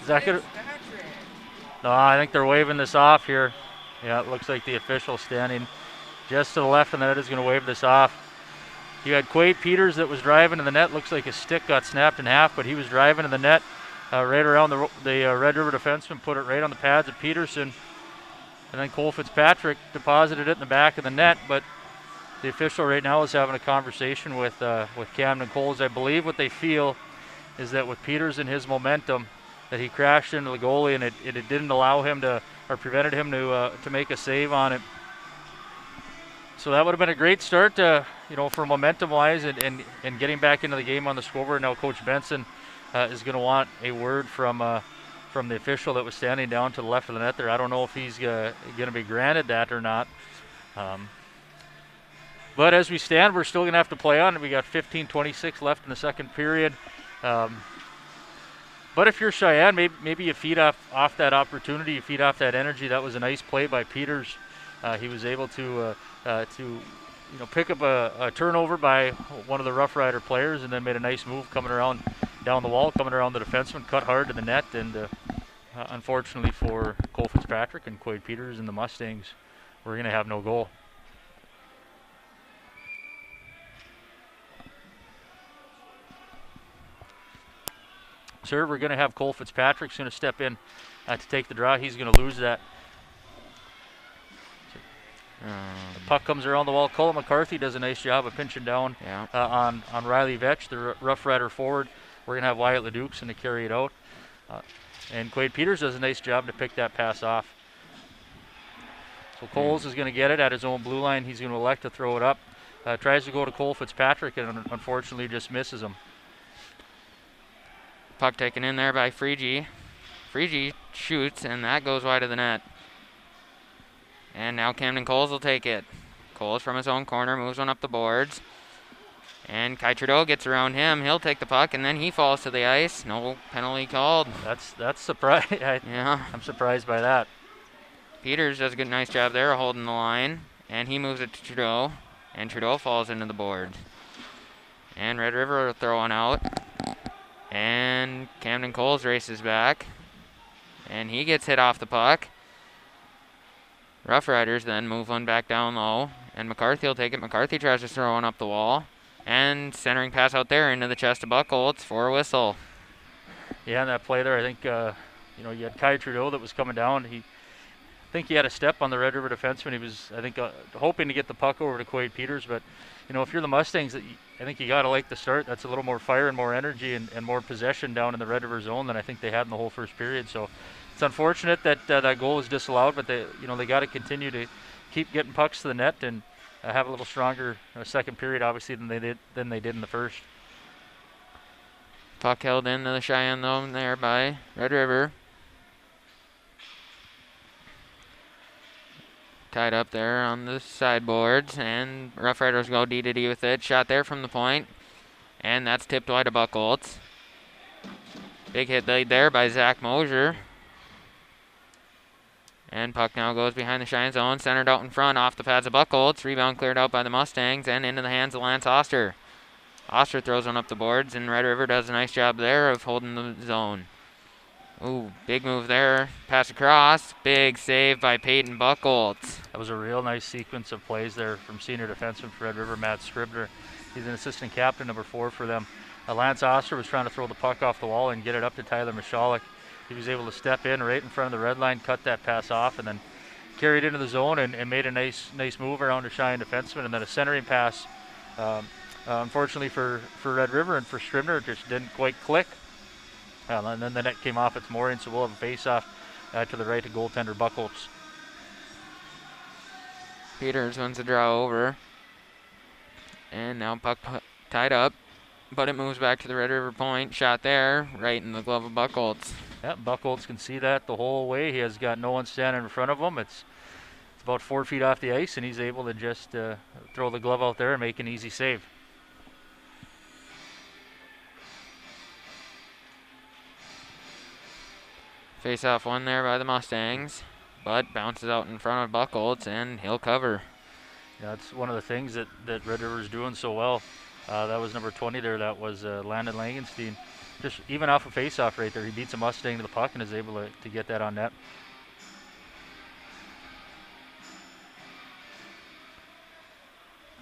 S1: Is that good? No, I think they're waving this off here. Yeah, it looks like the official standing just to the left of the net is going to wave this off. You had Quade Peters that was driving to the net. Looks like his stick got snapped in half, but he was driving to the net right around the Red River defenseman, put it right on the pads of Peterson. And then Cole Fitzpatrick deposited it in the back of the net, but the official right now is having a conversation with Camden Coles. I believe what they feel is that with Peters and his momentum, that he crashed into the goalie and it didn't allow him to, or prevented him to make a save on it. So that would have been a great start, for momentum-wise and getting back into the game on the scoreboard. Now Coach Benson is going to want a word from the official that was standing down to the left of the net there. I don't know if he's going to be granted that or not. But as we stand, we're still going to have to play on. We got 15:26 left in the second period. But if you're Cheyenne, maybe you feed off that opportunity, you feed off that energy. That was a nice play by Peters. He was able to pick up a turnover by one of the Rough Rider players, and then made a nice move coming around down the wall, coming around the defenseman, cut hard to the net, and unfortunately for Cole Fitzpatrick and Quade Peters and the Mustangs, we're going to have no goal. Sir, we're going to have Cole Fitzpatrick's going to step in to take the draw. He's going to lose that. The puck comes around the wall. Cullen McCarthy does a nice job of pinching down on Riley Vetch, the Rough Rider forward. We're going to have Wyatt Leducson to carry it out. And Quade Peters does a nice job to pick that pass off. So Coles is going to get it at his own blue line. He's going to elect to throw it up. Tries to go to Cole Fitzpatrick and unfortunately just misses him.
S2: Puck taken in there by Freegee. Freegee shoots, and that goes wide of the net. And now Camden Coles will take it. Coles from his own corner moves one up the boards. And Kai Trudeau gets around him. He'll take the puck, and then he falls to the ice. No penalty called.
S1: That's surprising.
S2: Yeah.
S1: I'm surprised by that.
S2: Peters does a good, nice job there holding the line. And he moves it to Trudeau. And Trudeau falls into the boards. And Red River will throw one out. And Camden Coles races back. And he gets hit off the puck. Rough Riders then move one back down low. And McCarthy will take it. McCarthy tries to throw one up the wall. And centering pass out there into the chest of Buckholz for a whistle.
S1: Yeah, and that play there, I think, you had Kai Trudeau that was coming down. I think he had a step on the Red River defenseman. He was, I think, hoping to get the puck over to Quade Peters. But, if you're the Mustangs, I think you got to like the start. That's a little more fire and more energy and more possession down in the Red River zone than I think they had in the whole first period. So it's unfortunate that that goal was disallowed, but they got to continue to keep getting pucks to the net and have a little stronger second period, obviously, than they did in the first.
S2: Puck held into the Cheyenne zone there by Red River. Tied up there on the sideboards, and Rough Riders go D-to-D with it. Shot there from the point, and that's tipped wide of Buckholz. Big hit laid there by Zach Mosier. And puck now goes behind the Cheyenne zone, centered out in front off the pads of Buckholz. Rebound cleared out by the Mustangs and into the hands of Lance Oster. Oster throws one up the boards, and Red River does a nice job there of holding the zone. Ooh, big move there. Pass across. Big save by Peyton Buckholz.
S1: That was a real nice sequence of plays there from senior defenseman for Red River, Matt Scribner. He's an assistant captain, number 4 for them. Lance Oster was trying to throw the puck off the wall and get it up to Tyler Michalek. He was able to step in right in front of the red line, cut that pass off, and then carried into the zone and made a nice move around the Cheyenne defenseman, and then a centering pass. Unfortunately for Red River and for Scribner, it just didn't quite click. And then the net came off its mooring, so we'll have a face-off to the right to goaltender Buckholz.
S2: Peters wins the draw over. And now puck tied up, but it moves back to the Red River point. Shot there, right in the glove of Buckholz.
S1: Yeah, Buckholz can see that the whole way. He has got no one standing in front of him. It's about 4 feet off the ice, and he's able to just throw the glove out there and make an easy save.
S2: Face-off won there by the Mustangs, but bounces out in front of Buckholz, and he'll cover.
S1: Yeah, that's one of the things that Red River's doing so well. That was number 20 there. That was Landon Langenstein. Just even off a face-off right there, he beats a Mustang to the puck and is able to get that on net.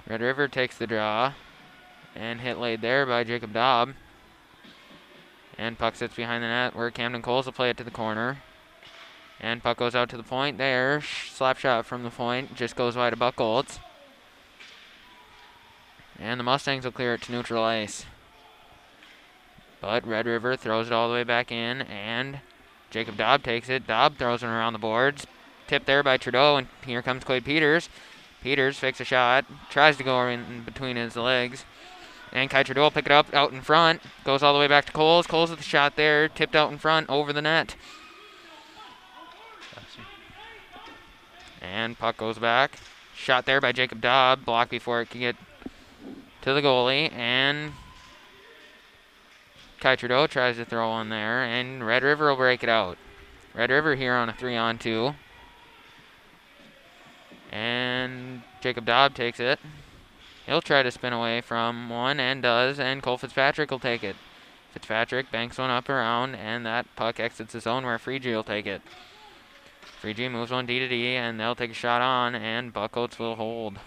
S2: Red River takes the draw, and hit laid there by Jacob Daub. And puck sits behind the net where Camden Coles will play it to the corner. And puck goes out to the point there. Slap shot from the point. Just goes wide of Buckholz. And the Mustangs will clear it to neutral ice. But Red River throws it all the way back in. And Jacob Daub takes it. Daub throws it around the boards. Tipped there by Trudeau. And here comes Quade Peters. Peters fakes a shot. Tries to go in between his legs. And Kai Trudeau will pick it up out in front. Goes all the way back to Coles. Coles with the shot there. Tipped out in front over the net. And puck goes back. Shot there by Jacob Daub. Blocked before it could get to the goalie. And Kai Trudeau tries to throw one there. And Red River will break it out. Red River here on a 3-on-2. And Jacob Daub takes it. He'll try to spin away from one and does, and Cole Fitzpatrick will take it. Fitzpatrick banks one up around, and that puck exits the zone where Freegee will take it. Freegee moves one D-to-D, and they'll take a shot on, and Buckholz will hold.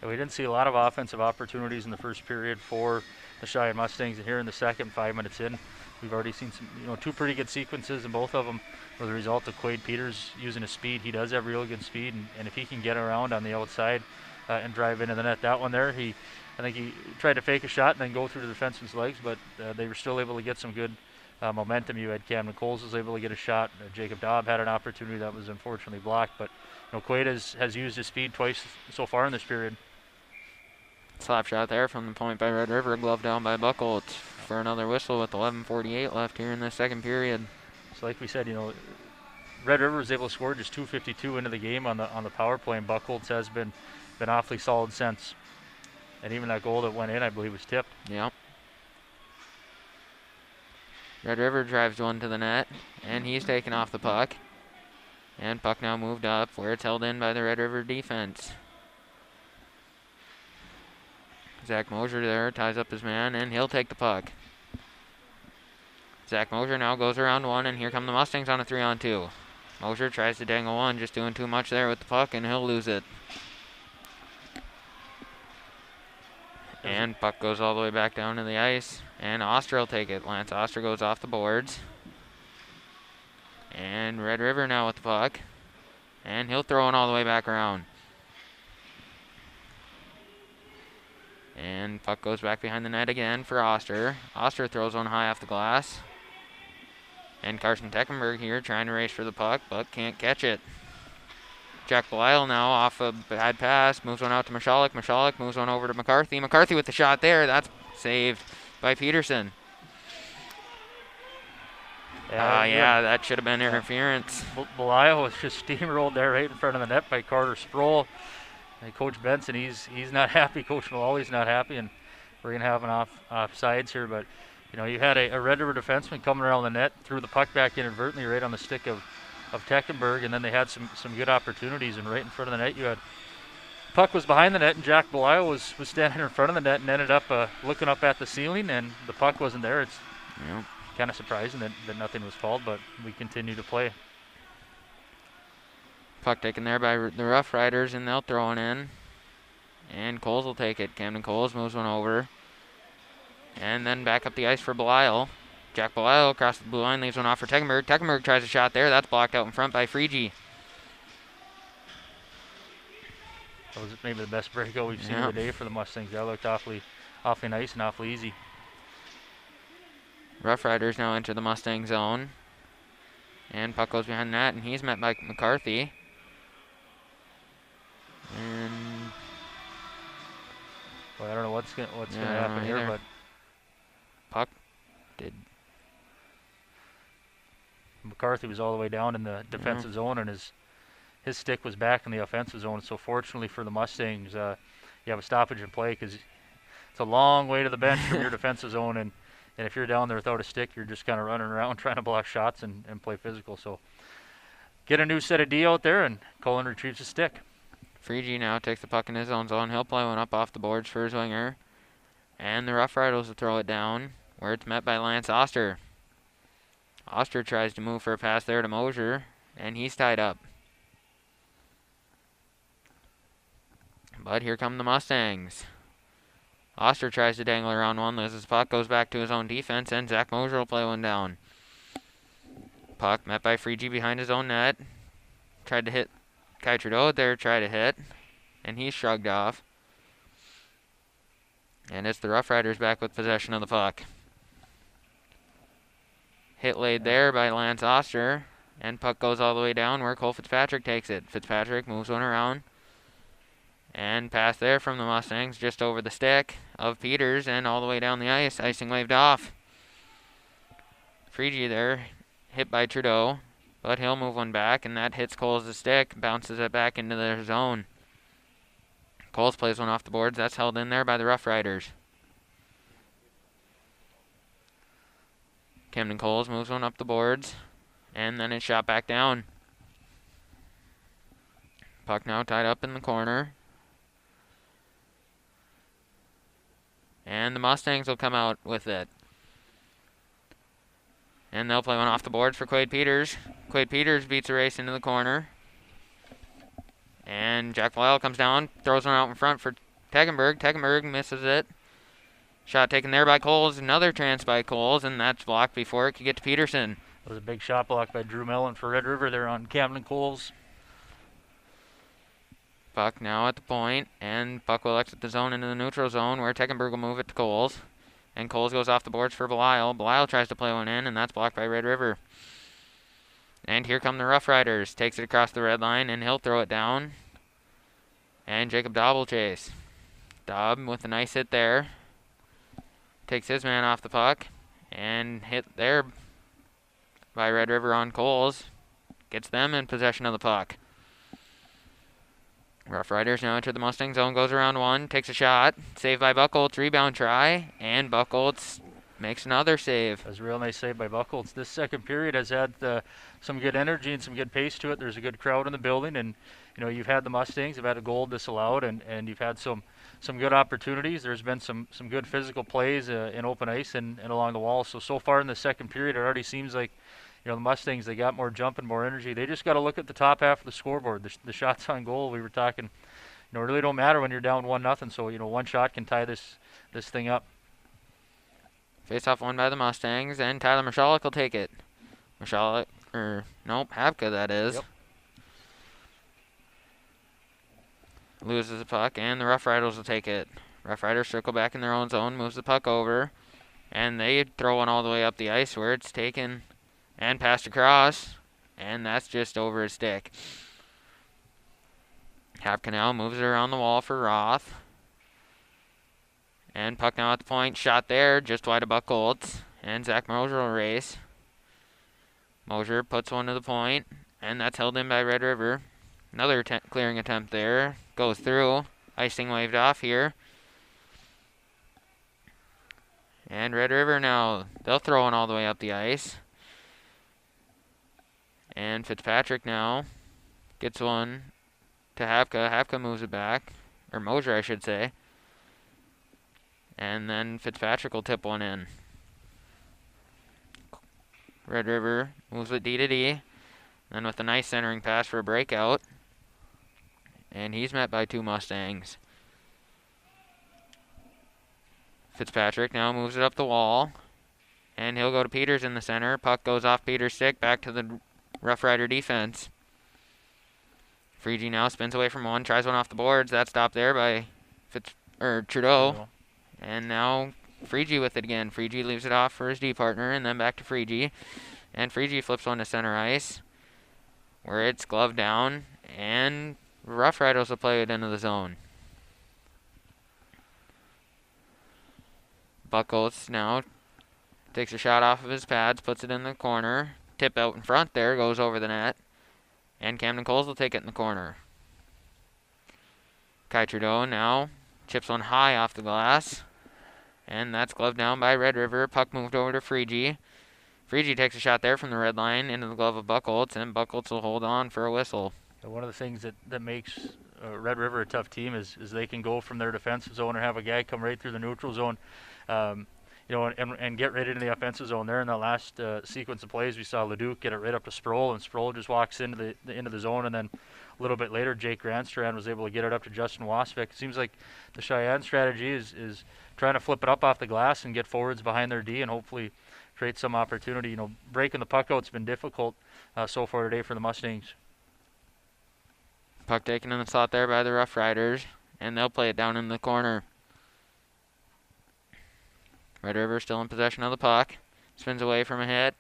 S1: Yeah, we didn't see a lot of offensive opportunities in the first period for the Cheyenne Mustangs, and here in the second, 5 minutes in, we've already seen some, 2 pretty good sequences, and both of them were the result of Quade Peters using his speed. He does have real good speed, and if he can get around on the outside and drive into the net. That one there, I think he tried to fake a shot and then go through the defenseman's legs, but they were still able to get some good momentum. You had Camden Coles was able to get a shot. Jacob Daub had an opportunity that was unfortunately blocked, but Quade has used his speed twice so far in this period.
S2: Slap shot there from the point by Red River, glove down by Buckholz for another whistle with 11:48 left here in the second period.
S1: So like we said, Red River was able to score just 2:52 into the game on the power play, and Buckholz has been awfully solid since. And even that goal that went in, I believe, was tipped.
S2: Yep. Red River drives one to the net, and he's taken off the puck. And puck now moved up where it's held in by the Red River defense. Zach Mosier there ties up his man, and he'll take the puck. Zach Mosier now goes around one, and here come the Mustangs on a 3-on-2. Mosier tries to dangle one, just doing too much there with the puck, and he'll lose it. And puck goes all the way back down to the ice, and Oster will take it. Lance Oster goes off the boards. And Red River now with the puck. And he'll throw it all the way back around. And puck goes back behind the net again for Oster. Oster throws one high off the glass. And Carson Teckenberg here trying to race for the puck, but can't catch it. Jack Belisle now off a bad pass, moves one out to Michalek. Michalek moves one over to McCarthy. McCarthy with the shot there. That's saved by Peterson. Yeah, that should have been interference.
S1: Belial was just steamrolled there right in front of the net by Carter Sproul. And Coach Benson, he's not happy. Coach Malloy's not happy, and we're going to have an offsides here. But, you had a Red River defenseman coming around the net, threw the puck back inadvertently right on the stick of Teckenberg, and then they had some good opportunities. And right in front of the net, you had puck was behind the net, and Jack Belial was standing in front of the net and ended up looking up at the ceiling, and the puck wasn't there. It's kind of surprising that nothing was called, but we continue to play.
S2: Puck taken there by the Rough Riders, and they'll throw it in. And Coles will take it. Camden Coles moves one over. And then back up the ice for Belial. Jack Belial across the blue line, leaves one off for Teckenberg. Teckenberg tries a shot there. That's blocked out in front by Freegee.
S1: That was maybe the best breakout we've seen of the day for the Mustangs. That looked awfully nice and awfully easy.
S2: Rough Riders now enter the Mustang zone. And puck goes behind the net, and he's met by McCarthy. And
S1: well, I don't know what's gonna happen here, but
S2: puck did.
S1: McCarthy was all the way down in the defensive zone, and his stick was back in the offensive zone. So fortunately for the Mustangs, you have a stoppage in play because it's a long way to the bench from your defensive zone, and if you're down there without a stick, you're just kind of running around trying to block shots and play physical. So get a new set of D out there, and Cullen retrieves his stick.
S2: Freegee now takes the puck in his own zone. He'll play one up off the boards for his winger. And the Rough Riders will throw it down, where it's met by Lance Oster. Oster tries to move for a pass there to Mosier, and he's tied up. But here come the Mustangs. Oster tries to dangle around one, loses the puck, goes back to his own defense, and Zach Mosier will play one down. Puck met by Freegee behind his own net. Tried to hit Kai Trudeau there, tried to hit, and he's shrugged off. And it's the Rough Riders back with possession of the puck. Hit laid there by Lance Oster, and puck goes all the way down where Cole Fitzpatrick takes it. Fitzpatrick moves one around. And pass there from the Mustangs just over the stick of Peters and all the way down the ice. Icing waved off. Freegee there, hit by Trudeau, but he'll move one back, and that hits Coles' stick, bounces it back into their zone. Coles plays one off the boards. That's held in there by the Rough Riders. Camden Coles moves one up the boards, and then it's shot back down. Puck now tied up in the corner. And the Mustangs will come out with it. And they'll play one off the boards for Quade Peters. Quade Peters beats a race into the corner. And Jack Belial comes down, throws one out in front for Teckenberg. Teckenberg misses it. Shot taken there by Coles. Another chance by Coles, and that's blocked before it could get to Peterson.
S1: It was a big shot block by Drew Mellon for Red River there on Camden Coles.
S2: Puck now at the point, and puck will exit the zone into the neutral zone where Teckenberg will move it to Coles. And Coles goes off the boards for Belial. Belial tries to play one in, and that's blocked by Red River. And here come the Rough Riders. Takes it across the red line, and he'll throw it down. And Jacob Dobb will chase. Dobb with a nice hit there. Takes his man off the puck, and hit there by Red River on Coles. Gets them in possession of the puck. Rough Riders now enter the Mustang zone, goes around one, takes a shot, saved by Buchholz, rebound try, and Buchholz makes another save.
S1: That was a real nice save by Buchholz. This second period has had some good energy and some good pace to it. There's a good crowd in the building, and you've had the Mustangs, have had a goal disallowed, and you've had some good opportunities. There's been some good physical plays in open ice and along the wall. So far in the second period, it already seems like the Mustangs, they got more jump and more energy. They just got to look at the top half of the scoreboard. The shots on goal, we were talking, it really don't matter when you're down 1-0. So, one shot can tie this thing up.
S2: Face-off won by the Mustangs, and Tyler Michalek will take it. Habka, that is.
S1: Yep.
S2: Loses the puck, and the Rough Riders will take it. Rough Riders circle back in their own zone, moves the puck over, and they throw one all the way up the ice where it's taken and passed across, and that's just over his stick. Habka now moves it around the wall for Roth. And puck now at the point, shot there, just wide of Buchholz, and Zach Mosier will race. Mosier puts one to the point, and that's held in by Red River. Another clearing attempt there. Goes through. Icing waved off here. And Red River now, they'll throw one all the way up the ice. And Fitzpatrick now gets one to Hapka. Hapka moves it back. Or Mosier, I should say. And then Fitzpatrick will tip one in. Red River moves it D to D. Then with a nice centering pass for a breakout. And he's met by 2 Mustangs. Fitzpatrick now moves it up the wall. And he'll go to Peters in the center. Puck goes off Peters' stick back to the Rough Rider defense. Freegee now spins away from one, tries one off the boards. That's stopped there by Trudeau. And now Freegee with it again. Freegee leaves it off for his D partner, and then back to Freegee. And Freegee flips one to center ice, where it's gloved down, and Rough Riders will play it into the zone. Buckholz now takes a shot off of his pads, puts it in the corner. Tip out in front there, goes over the net. And Camden Coles will take it in the corner. Kai Trudeau now chips one high off the glass. And that's gloved down by Red River. Puck moved over to Freegee. Freegee takes a shot there from the red line into the glove of Buckholz, and Buckholz will hold on for a whistle.
S1: One of the things that makes Red River a tough team is they can go from their defensive zone or have a guy come right through the neutral zone, and get right into the offensive zone. There in the last sequence of plays, we saw Leduc get it right up to Sproul, and Sproul just walks into the zone, and then a little bit later, Jake Grandstrand was able to get it up to Justin Wasvik. It seems like the Cheyenne strategy is trying to flip it up off the glass and get forwards behind their D and hopefully create some opportunity. Breaking the puck out's been difficult so far today for the Mustangs.
S2: Puck taken in the slot there by the Rough Riders, and they'll play it down in the corner. Red River still in possession of the puck. Spins away from a hit,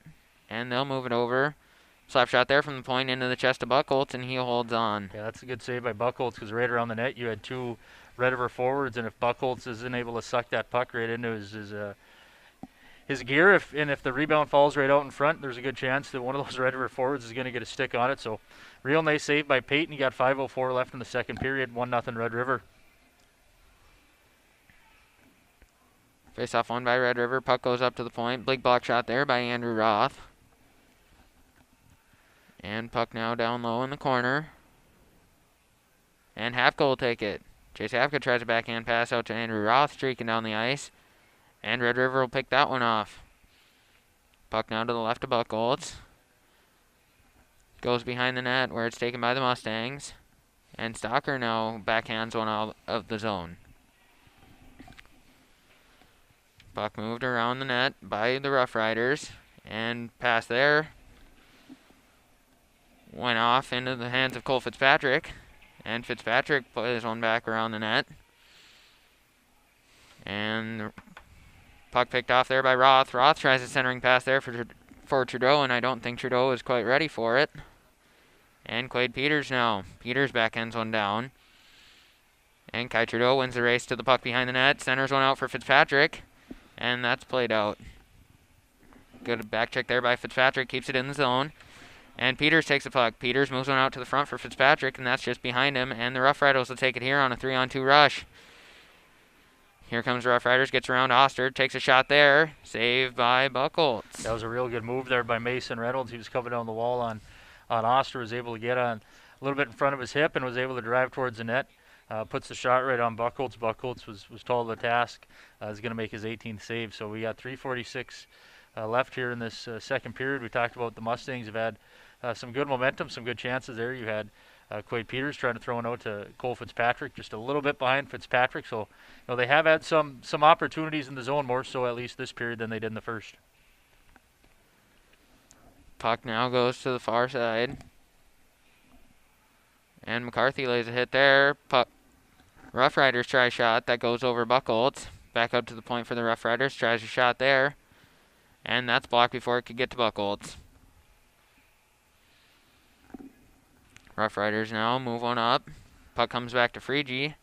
S2: and they'll move it over. Slap shot there from the point into the chest of Buckholz, and he holds on.
S1: Yeah, that's a good save by Buckholz, because right around the net you had 2 Red River forwards, and if Buckholz isn't able to suck that puck right into his gear, if the rebound falls right out in front, there's a good chance that one of those Red River forwards is going to get a stick on it. So real nice save by Peyton. He got 5:04 left in the second period, 1-0 Red River.
S2: Face off one by Red River. Puck goes up to the point. Big block shot there by Andrew Roth. And puck now down low in the corner. And Hapka will take it. Chase Hapka tries a backhand pass out to Andrew Roth, streaking down the ice. And Red River will pick that one off. Puck now to the left of Buckholz. Goes behind the net where it's taken by the Mustangs. And Stocker now backhands one out of the zone. Puck moved around the net by the Rough Riders. And pass there. Went off into the hands of Cole Fitzpatrick. And Fitzpatrick plays one back around the net. And puck picked off there by Roth. Roth tries a centering pass there for Trudeau, and I don't think Trudeau is quite ready for it. And Quade Peters now. Peters backhands one down. And Kai Trudeau wins the race to the puck behind the net. Centers one out for Fitzpatrick. And that's played out. Good back check there by Fitzpatrick. Keeps it in the zone. And Peters takes the puck. Peters moves one out to the front for Fitzpatrick, and that's just behind him. And the Rough Riders will take it here on a 3-on-2 rush. Here comes the Rough Riders, gets around Oster, takes a shot there. Saved by Buckholz.
S1: That was a real good move there by Mason Reynolds. He was coming down the wall on Oster, was able to get on a little bit in front of his hip and was able to drive towards the net. Puts the shot right on Buckholz. Buckholz was tall to the task. Is going to make his 18th save. So we got 3:46 left here in this second period. We talked about the Mustangs have had some good momentum, some good chances there. You had Quade Peters trying to throw one out to Cole Fitzpatrick, just a little bit behind Fitzpatrick. So they have had some opportunities in the zone, more so at least this period than they did in the first.
S2: Puck now goes to the far side. And McCarthy lays a hit there. Puck. Rough Riders try a shot. That goes over Buckholz. Back up to the point for the Rough Riders. Tries a shot there. And that's blocked before it could get to Buckholz. Rough Riders now move one up. Puck comes back to Freegee.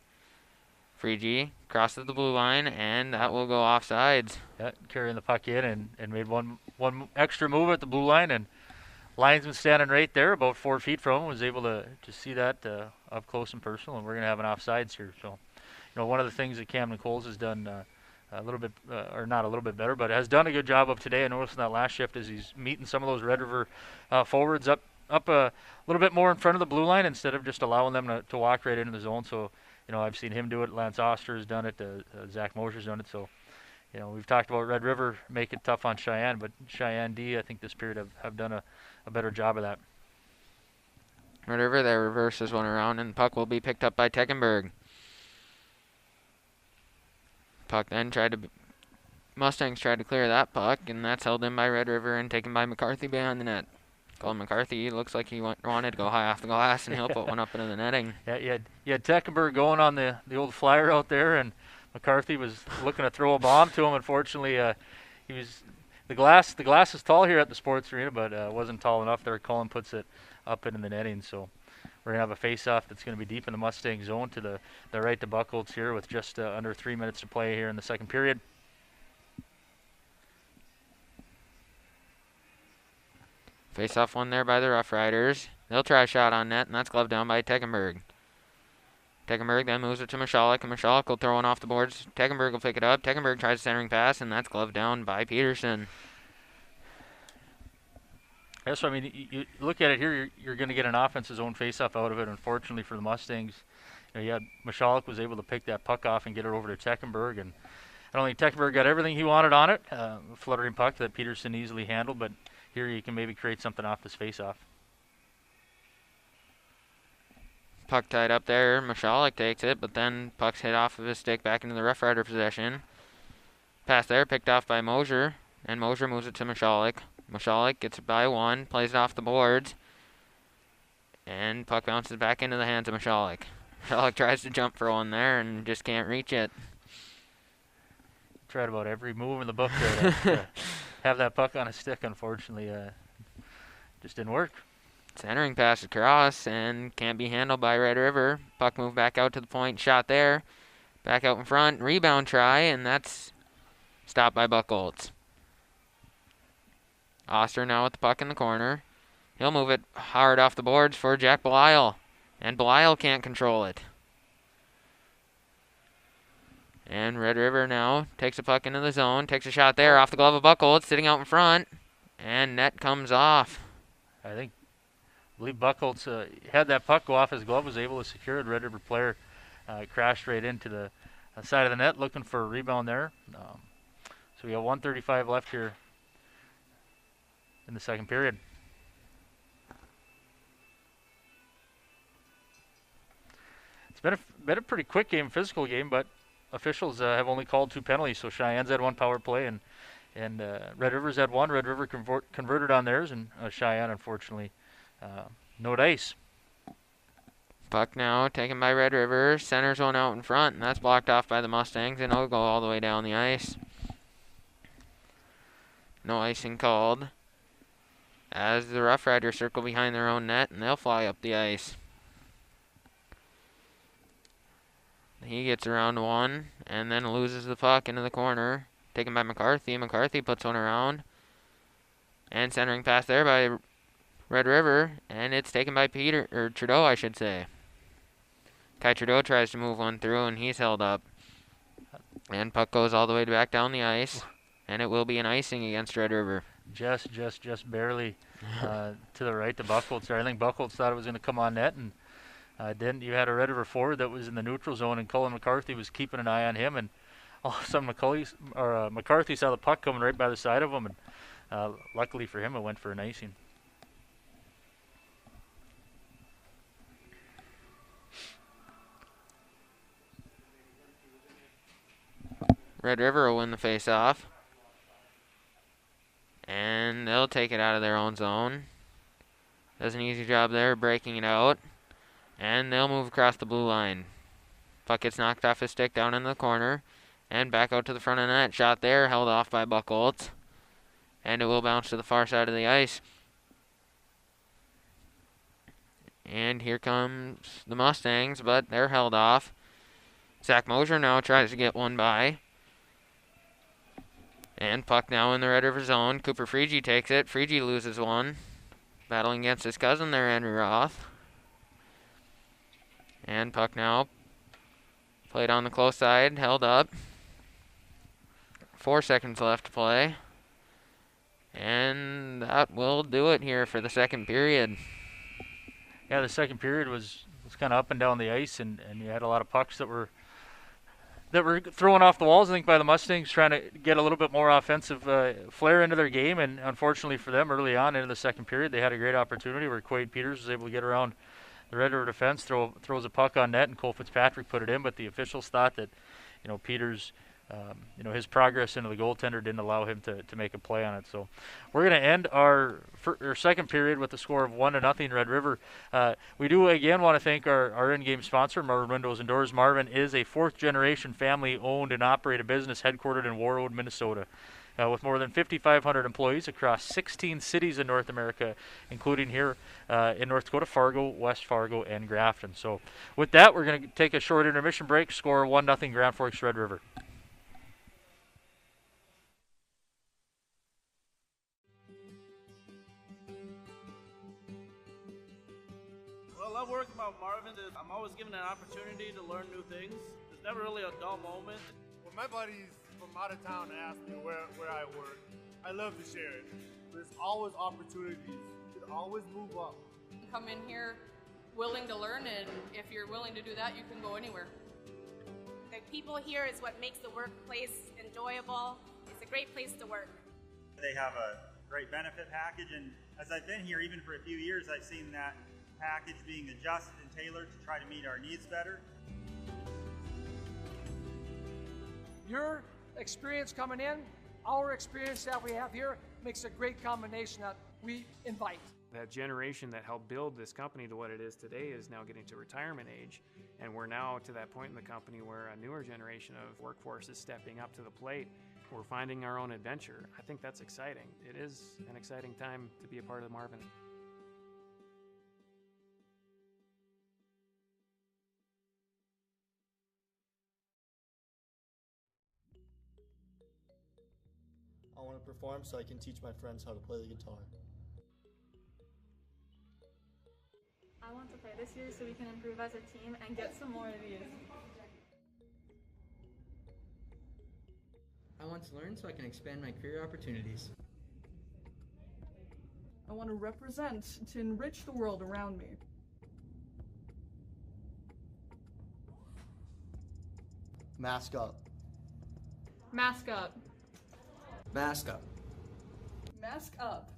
S2: Freegee crosses the blue line, and that will go offsides.
S1: Yeah, carrying the puck in and made one extra move at the blue line, and linesman standing right there about 4 feet from him was able to see that up close and personal, and we're going to have an offsides here. So, one of the things that Cam Nichols has done a little bit, or not a little bit better, but has done a good job of today. I noticed in that last shift is he's meeting some of those Red River forwards up a little bit more in front of the blue line instead of just allowing them to walk right into the zone. So, I've seen him do it. Lance Oster has done it. Zach Mosher's done it. So, we've talked about Red River make it tough on Cheyenne, but Cheyenne D, I think this period have done a better job of that.
S2: Red River there reverses one around, and the puck will be picked up by Teckenberg. Puck then Mustangs tried to clear that puck, and that's held in by Red River and taken by McCarthy behind the net. Colin McCarthy looks like he wanted to go high off the glass, and he'll put one up into the netting.
S1: Yeah, you had Teckenberg going on the old flyer out there, and McCarthy was looking to throw a bomb to him. Unfortunately, the glass is tall here at the sports arena, but wasn't tall enough there. Colin puts it up into the netting, so we're going to have a face-off that's going to be deep in the Mustang zone to the right to Buchholz here with just under 3 minutes to play here in the second period.
S2: Face-off one there by the Rough Riders. They'll try a shot on net, and that's gloved down by Teckenberg. Teckenberg then moves it to Michalek, and Michalek will throw one off the boards. Teckenberg will pick it up. Teckenberg tries a centering pass, and that's gloved down by Peterson.
S1: Yeah, so, you look at it here, you're going to get an offensive zone face-off out of it. Unfortunately for the Mustangs, Michalek was able to pick that puck off and get it over to Teckenberg, and I don't think Teckenberg got everything he wanted on it. A fluttering puck that Peterson easily handled, but here you can maybe create something off this face-off.
S2: Puck tied up there. Michalek takes it, but then puck's hit off of his stick back into the Rough Rider possession. Pass there, picked off by Mosier, and Mosier moves it to Michalek. Michalek gets it by one, plays it off the boards, and puck bounces back into the hands of Michalek. Michalek tries to jump for one there and just can't reach it.
S1: Tried about every move in the book there to have that puck on a stick. Unfortunately, just didn't work.
S2: Centering pass across and can't be handled by Red River. Puck moved back out to the point, shot there. Back out in front, rebound try, and that's stopped by Buchholz. Oster now with the puck in the corner. He'll move it hard off the boards for Jack Belisle, and Belisle can't control it. And Red River now takes a puck into the zone, takes a shot there off the glove of Buchholz, sitting out in front, and net comes off.
S1: I believe Buchholz had that puck go off his glove, was able to secure it. Red River player crashed right into the side of the net, looking for a rebound there. So we have 1:35 left here in the second period. It's been a pretty quick game, physical game, but officials have only called 2 penalties. So Cheyenne's had 1 power play, and Red River's had 1. Red River converted on theirs, and Cheyenne, unfortunately, no dice.
S2: Puck now taken by Red River. Centers one out in front, and that's blocked off by the Mustangs, and it'll go all the way down the ice. No icing called as the Rough Riders circle behind their own net, and they'll fly up the ice. He gets around one and then loses the puck into the corner. Taken by McCarthy. McCarthy puts one around. And centering pass there by Red River. And it's taken by Trudeau, I should say. Kai Trudeau tries to move one through, and he's held up. And puck goes all the way back down the ice. And it will be an icing against Red River.
S1: Just barely to the right to Buchholz there. I think Buchholz thought it was going to come on net, and didn't. You had a Red River forward that was in the neutral zone, and Colin McCarthy was keeping an eye on him, and all of a sudden McCarthy saw the puck coming right by the side of him, and luckily for him, it went for an icing.
S2: Red River will win the face-off. And they'll take it out of their own zone. Does an easy job there breaking it out. And they'll move across the blue line. Puck gets knocked off his stick down in the corner. And back out to the front of the net. Shot there, held off by Buchholz. And it will bounce to the far side of the ice. And here comes the Mustangs, but they're held off. Zach Mosier now tries to get one by. And puck now in the Red River zone. Cooper Freege takes it. Freege loses one. battling against his cousin there, Andrew Roth. And puck now played on the close side, held up. 4 seconds left to play. And that will do it here for the second period.
S1: Yeah, the second period was kind of up and down the ice, and you had a lot of pucks that were thrown off the walls, I think, by the Mustangs, trying to get a little bit more offensive flair into their game. And unfortunately for them, early on into the second period, they had a great opportunity where Quade Peters was able to get around the Red River defense, throws a puck on net, and Cole Fitzpatrick put it in. But the officials thought that, Peters, his progress into the goaltender didn't allow him to make a play on it. So we're going to end our second period with a score of 1-0 Red River. We do again want to thank our in-game sponsor, Marvin Windows and Doors. Marvin is a fourth-generation family-owned and operated business headquartered in Warroad, Minnesota, with more than 5,500 employees across 16 cities in North America, including here in North Dakota, Fargo, West Fargo, and Grafton. So with that, we're going to take a short intermission break. Score 1-0 Grand Forks Red River.
S3: What I love working about Marvin is I'm always given an opportunity to learn new things. There's never really a dull moment.
S4: When my buddies from out of town ask me where I work, I love to share it. There's always opportunities. You can always move up.
S5: Come in here willing to learn, and if you're willing to do that, you can go anywhere.
S6: The people here is what makes the workplace enjoyable. It's a great place to work.
S7: They have a great benefit package, and as I've been here even for a few years, I've seen that package being adjusted and tailored to try to meet our needs better.
S8: Your experience coming in, our experience that we have here, makes a great combination that we invite.
S9: That generation that helped build this company to what it is today is now getting to retirement age, and we're now to that point in the company where a newer generation of workforce is stepping up to the plate. We're finding our own adventure. I think that's exciting. It is an exciting time to be a part of the Marvin.
S10: I want to perform so I can teach my friends how to play the guitar.
S11: I want to play this year so we can improve as a team and get some more of these.
S12: I want to learn so I can expand my career opportunities.
S13: I want to represent to enrich the world around me.
S10: Mask up.
S11: Mask up.
S12: Mask up.
S13: Mask up.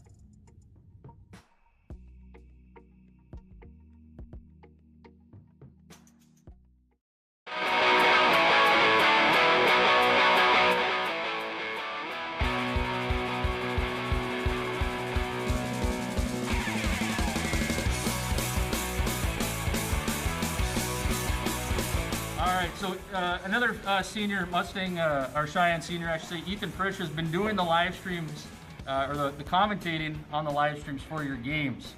S1: So another senior Mustang, our Cheyenne senior, actually, Ethan Frisch, has been doing the live streams, or the commentating on the live streams for your games.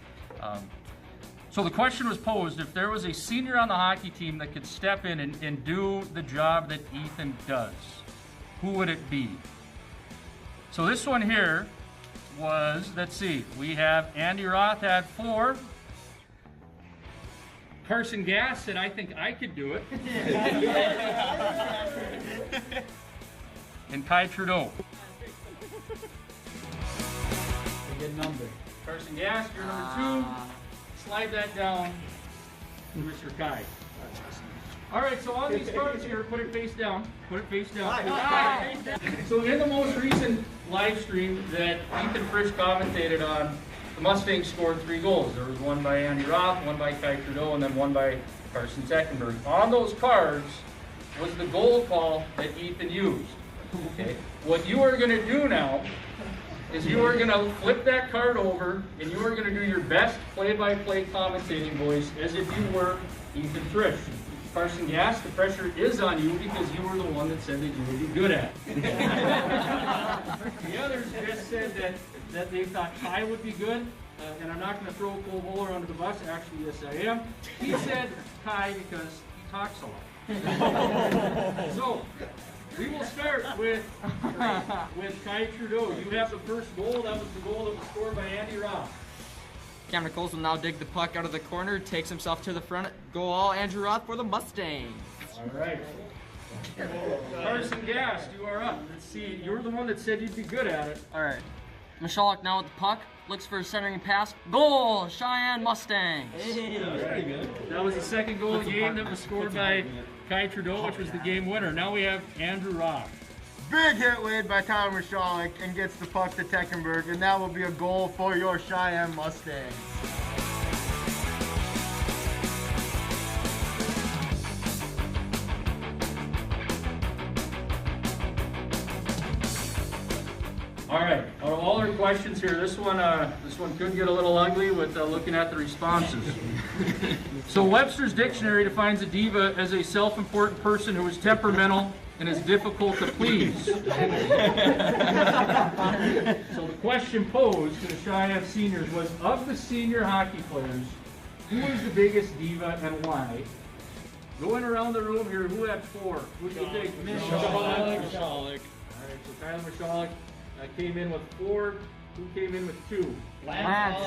S1: So the question was posed, if there was a senior on the hockey team that could step in and do the job that Ethan does, who would it be? So this one here was, let's see, we have Andy Roth had 4. Carson Gass said, I think I could do it. And Kai Trudeau.
S15: A good number.
S1: Carson Gass, you're number 2. Slide that down to Mr. Kai. All right, so on these cards here, put it face down. Put it face down. So in the most recent live stream that Ethan Frisch commentated on, the Mustangs scored 3 goals. There was one by Andy Roth, one by Kai Trudeau, and then one by Carson Seckenberg. On those cards was the goal call that Ethan used. Okay. What you are going to do now is you are going to flip that card over, and you are going to do your best play-by-play commentating voice as if you were Ethan Frisch. Carson Gass, the pressure is on you because you were the one that said that you would be good at it. The others just said that they thought Kai would be good, and I'm not going to throw Cole Bowler under the bus. Actually, yes, I am. He said Kai because he talks a lot. So we will start with Kai Trudeau. You have the first goal. That was the goal that was scored by Andy Roth.
S18: Cameron Coles will now dig the puck out of the corner, takes himself to the front. Goal all Andrew Roth for the Mustangs.
S1: All right. Carson Gast, you are up. Let's see. You're the one that said you'd be good at it.
S18: All right. Michalek now with the puck. Looks for a centering pass. Goal! Cheyenne Mustangs.
S1: Hey, very good. That was the second goal of the game that was scored by Kai Trudeau, which was the game winner. Now we have Andrew Roth.
S14: Big hit lead by Tyler Michalek and gets the puck to Teckenberg, and that will be a goal for your Cheyenne Mustangs.
S1: All right, out of all our questions here, this one could get a little ugly with looking at the responses. So Webster's Dictionary defines a diva as a self-important person who is temperamental and is difficult to please. So the question posed to the Cheyenne seniors was, of the senior hockey players, who is the biggest diva and why? Going around the room here, who had 4? Who do you think? Michalek. All right, so Tyler Michalek came in with 4. Who came in with 2?
S18: Lance.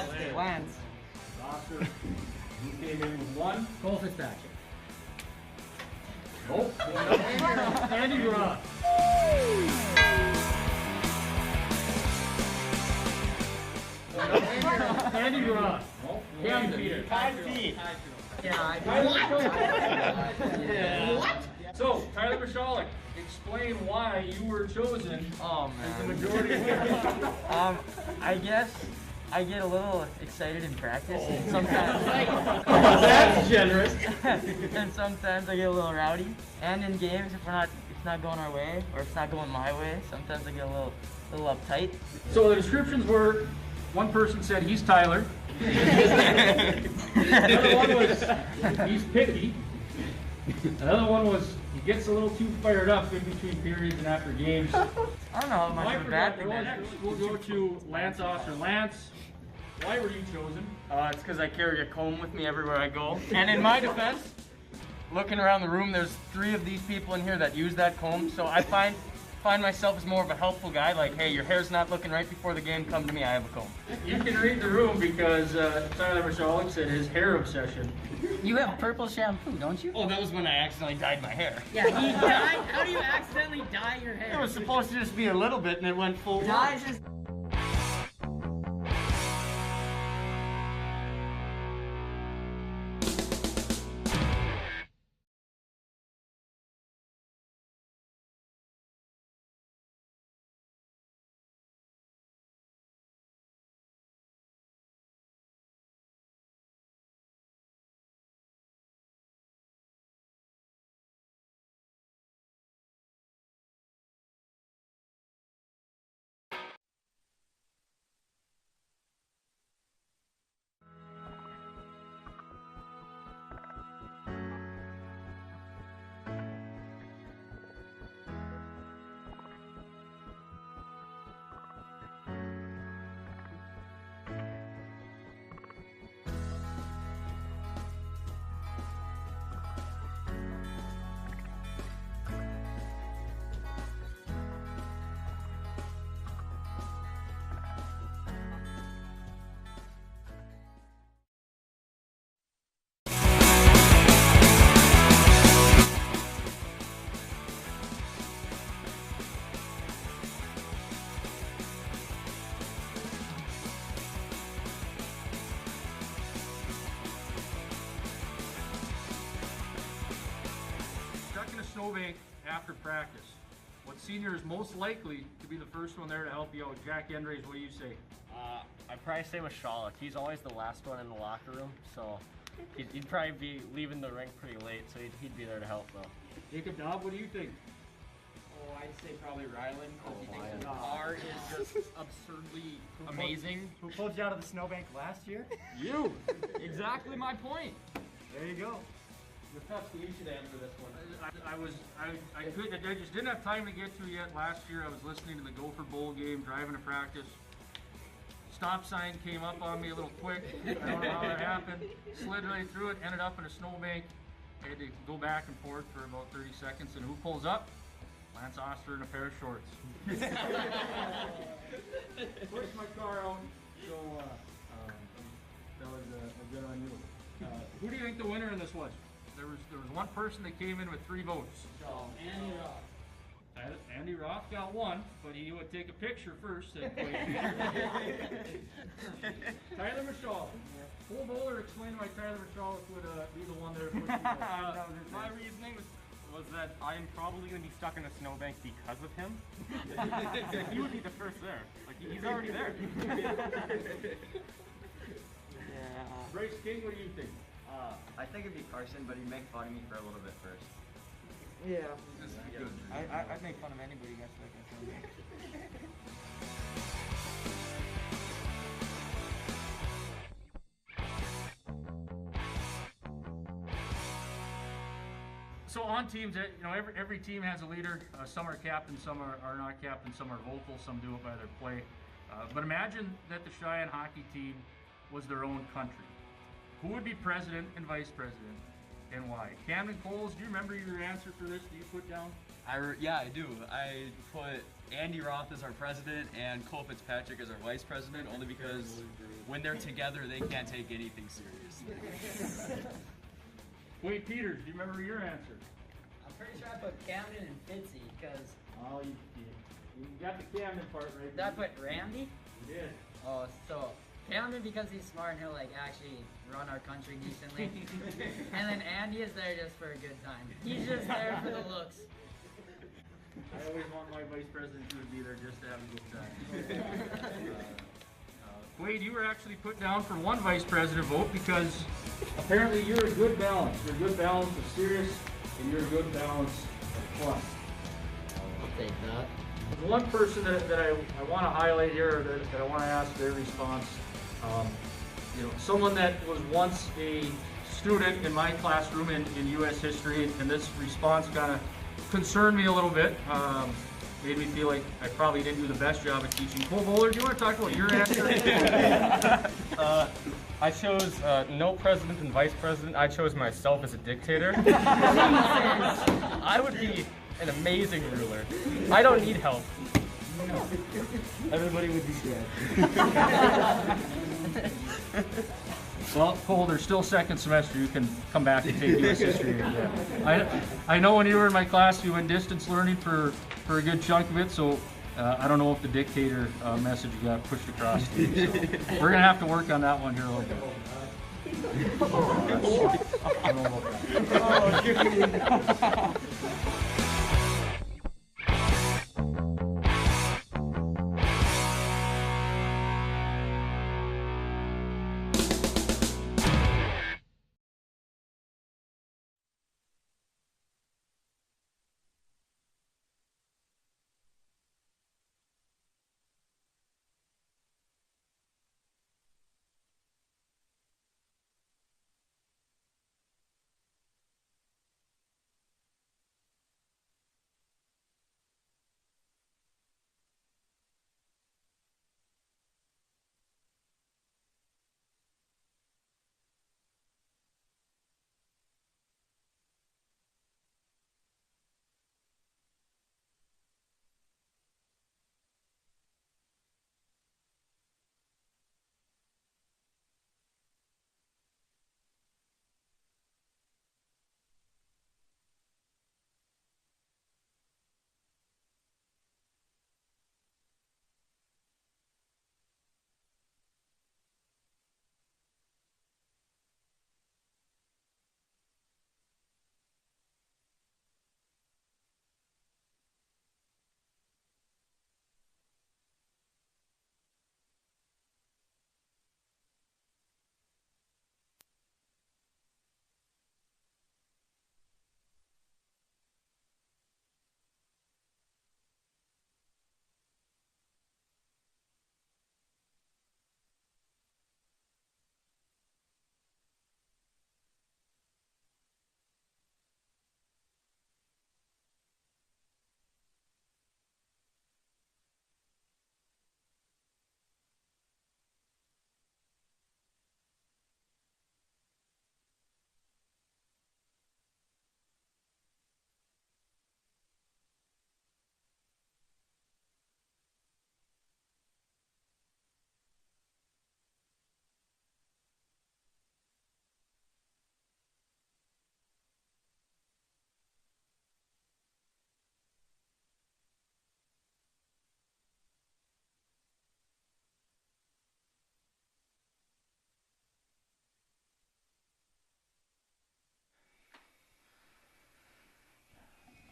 S1: Gosser. Who came in with 1?
S15: Cole Fitzpatrick.
S1: Nope. Andy Roth. Andy Roth. Nope. Camden. 5 feet. What? So, Tyler Michalek, explain why you were chosen as the majority winner.
S17: I guess I get a little excited in practice, and sometimes
S1: that's generous.
S17: And sometimes I get a little rowdy. And in games, if it's not going our way, or it's not going my way, sometimes I get a little uptight.
S1: So the descriptions were: one person said he's Tyler. Another one was he's picky. Another one was he gets a little too fired up in between periods and after games.
S17: I don't know how much of a bad thing that is.
S1: We'll go to Lance Oster. Lance, why were you chosen?
S18: It's because I carry a comb with me everywhere I go. And in my defense, looking around the room, there's 3 of these people in here that use that comb, so I find myself as more of a helpful guy, like, hey, your hair's not looking right before the game, come to me, I have a comb.
S1: You can read the room because Tyler Michalek said his hair obsession.
S15: You have purple shampoo, don't you?
S18: Oh, that was when I accidentally dyed my hair.
S15: Yeah, he dyed. How do you accidentally dye your hair?
S18: It was supposed to just be a little bit, and it went full.
S15: Dyes is.
S1: Snowbank after practice. What senior is most likely to be the first one there to help you out? Jack Endrays, what do you say?
S19: I'd probably say Michalek. He's always the last one in the locker room, so he'd probably be leaving the rink pretty late, so he'd be there to help though.
S1: Jacob Dobb, what do you think?
S20: Oh, I'd say probably Ryland, because he thinks his car is just absurdly amazing.
S21: Who pulled you out of the snowbank last year?
S20: You! Exactly my point.
S21: There you go.
S20: You should answer this one.
S1: I just didn't have time to get to it yet. Last year I was listening to the Gopher Bowl game, driving to practice. Stop sign came up on me a little quick. I don't know how that happened. Slid right through it, ended up in a snowbank. I had to go back and forth for about 30 seconds, and who pulls up? Lance Oster in a pair of shorts. Pushed my car out, so That was a good on you. Who do you think the winner in this was? There was one person that came in with 3 votes.
S15: Andy Roth.
S1: Andy Roth got 1, but he would take a picture first. Tyler Michal. Full bowler, explain why Tyler Michal would be the one there.
S16: My reasoning was that I'm probably going to be stuck in a snowbank because of him. He would be the first there. Like, he's already there.
S1: Bryce King, what do you think?
S22: I think it'd be Carson, but he'd make fun of me for a little bit first.
S17: Yeah. I'd make fun of anybody who gets stuck in something.
S1: So on teams, every team has a leader. Some are captains, some are not captains, some are vocal, some do it by their play. But imagine that the Cheyenne hockey team was their own country. Who would be president and vice president, and why? Camden Coles, do you remember your answer for this? Do you put down?
S23: Yeah, I do. I put Andy Roth as our president and Cole Fitzpatrick as our vice president, only because when they're together, they can't take anything seriously.
S1: Wade Peters, do you remember your answer?
S15: I'm pretty sure I put Camden and Fitzy because.
S1: Oh, you got the Camden part right.
S15: Did I put Randy?
S1: You did.
S15: Oh, so Camden because he's smart and he'll actually run our country decently. And then Andy is there just for a good time. He's just there for the looks.
S1: I always want my vice president to be there just to have a good time. Wade, you were actually put down for 1 vice president vote because apparently you're a good balance. You're a good balance of serious and you're a good balance of fun.
S15: I'll take that.
S1: There's one person that I want to highlight here, that I want to ask their response. Someone that was once a student in my classroom in U.S. history, and this response kind of concerned me a little bit. Made me feel like I probably didn't do the best job at teaching. Cole Bowler, do you want to talk about your answer?
S16: I chose no president and vice president. I chose myself as a dictator. I would be an amazing ruler. I don't need help.
S1: Everybody would be scared. Well, Cole, there's still second semester. You can come back and take U.S. history again. I know when you were in my class, you went distance learning for a good chunk of it, so I don't know if the dictator message got pushed across to you. So we're going to have to work on that one here a little bit.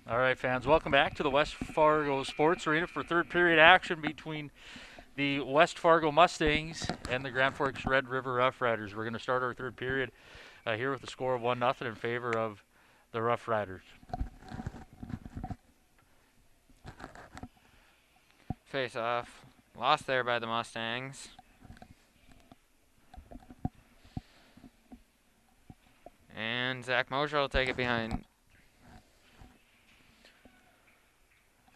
S1: All right, fans, welcome back to the West Fargo Sports Arena for third period action between the West Fargo Mustangs and the Grand Forks Red River Rough Riders. We're going to start our third period here with a score of 1-0 in favor of the Rough Riders.
S2: Face off. Lost there by the Mustangs. And Zach Mosher will take it behind.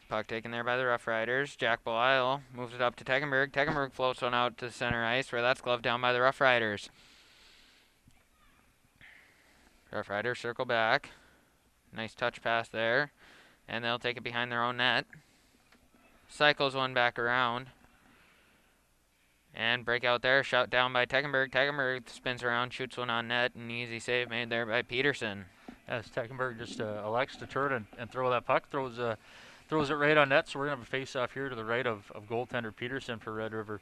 S2: Puck taken there by the Rough Riders. Jack Belisle moves it up to Tegenberg. Tegenberg floats one out to center ice where that's gloved down by the Rough Riders. Rough Riders circle back. Nice touch pass there. And they'll take it behind their own net. Cycles one back around. And break out there. Shot down by Tegenberg. Tegenberg spins around, shoots one on net. An easy save made there by Peterson.
S1: As Tegenberg just elects to turn and throw that puck. Throws it right on net, so we're going to have a face-off here to the right of goaltender Peterson for Red River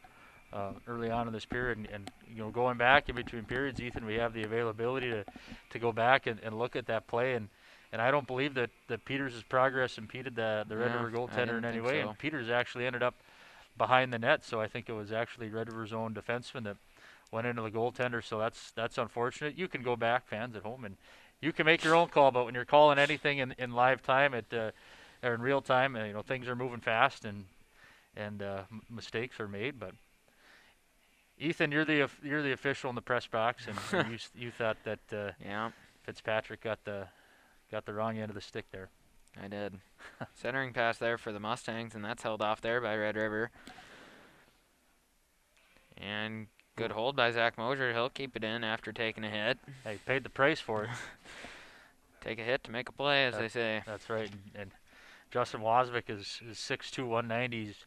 S1: early on in this period. And you know, going back in between periods, Ethan, we have the availability to go back and look at that play. And I don't believe that Peters' progress impeded the Red River goaltender in any way.
S2: So.
S1: And Peters actually ended up behind the net, so I think it was actually Red River's own defenseman that went into the goaltender. So that's unfortunate. You can go back, fans at home, and you can make your own call. But when you're calling anything in live time or in real time, you know, things are moving fast and mistakes are made. But Ethan, you're the official in the press box, and you thought that
S2: yeah,
S1: Fitzpatrick got the wrong end of the stick there.
S2: I did. Centering pass there for the Mustangs, and that's held off there by Red River. And good hold by Zach Mosher. He'll keep it in after taking a hit.
S1: Hey, paid the price for it.
S2: Take a hit to make a play, as they say.
S1: That's right. And Justin Wozvik is 6'2", 190. He's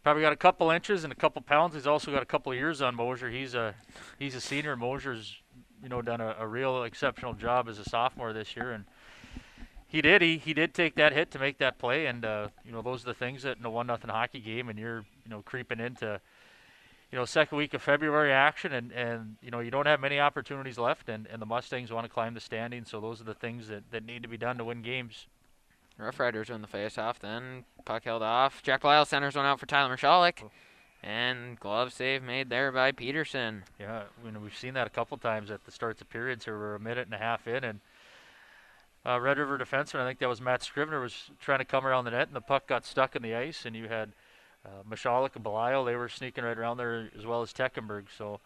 S1: probably got a couple inches and a couple pounds. He's also got a couple years on Mosher. He's a senior. Mosher's done a real exceptional job as a sophomore this year, and he did take that hit to make that play. And those are the things that in a 1-0 hockey game, and you're creeping into second week of February action, and you don't have many opportunities left, and the Mustangs want to climb the standings. So those are the things that need to be done to win games.
S2: Rough Riders win the face-off then. Puck held off. Jack Belisle centers one out for Tyler Michalek. And glove save made there by Peterson.
S1: Yeah, we've seen that a couple times at the starts of periods here. We're a minute and a half in, and Red River defenseman, I think that was Matt Scrivener, was trying to come around the net, and the puck got stuck in the ice, and you had Michalek and Belisle. They were sneaking right around there, as well as Tekenberg. So,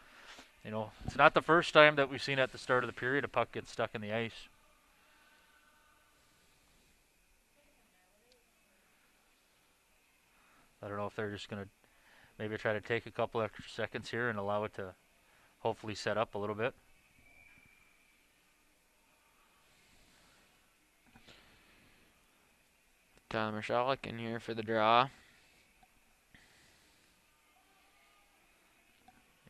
S1: it's not the first time that we've seen at the start of the period a puck get stuck in the ice. I don't know if they're just going to maybe try to take a couple extra seconds here and allow it to hopefully set up a little bit.
S2: Tyler Michalek in here for the draw.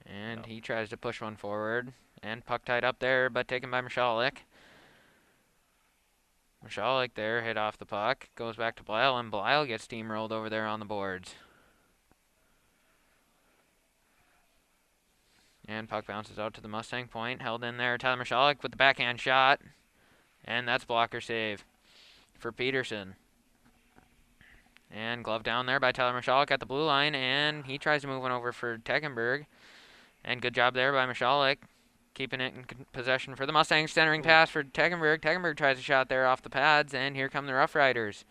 S2: And he tries to push one forward. And puck tied up there, but taken by Michalek. Michalek there, hit off the puck. Goes back to Belisle, and Belisle gets steamrolled over there on the boards. And puck bounces out to the Mustang point. Held in there, Tyler Michalek with the backhand shot. And that's blocker save for Peterson. And glove down there by Tyler Michalek at the blue line. And he tries to move one over for Tegenberg. And good job there by Michalek. Keeping it in possession for the Mustangs. Centering pass for Tegenberg. Tegenberg tries a shot there off the pads. And here come the Rough Riders.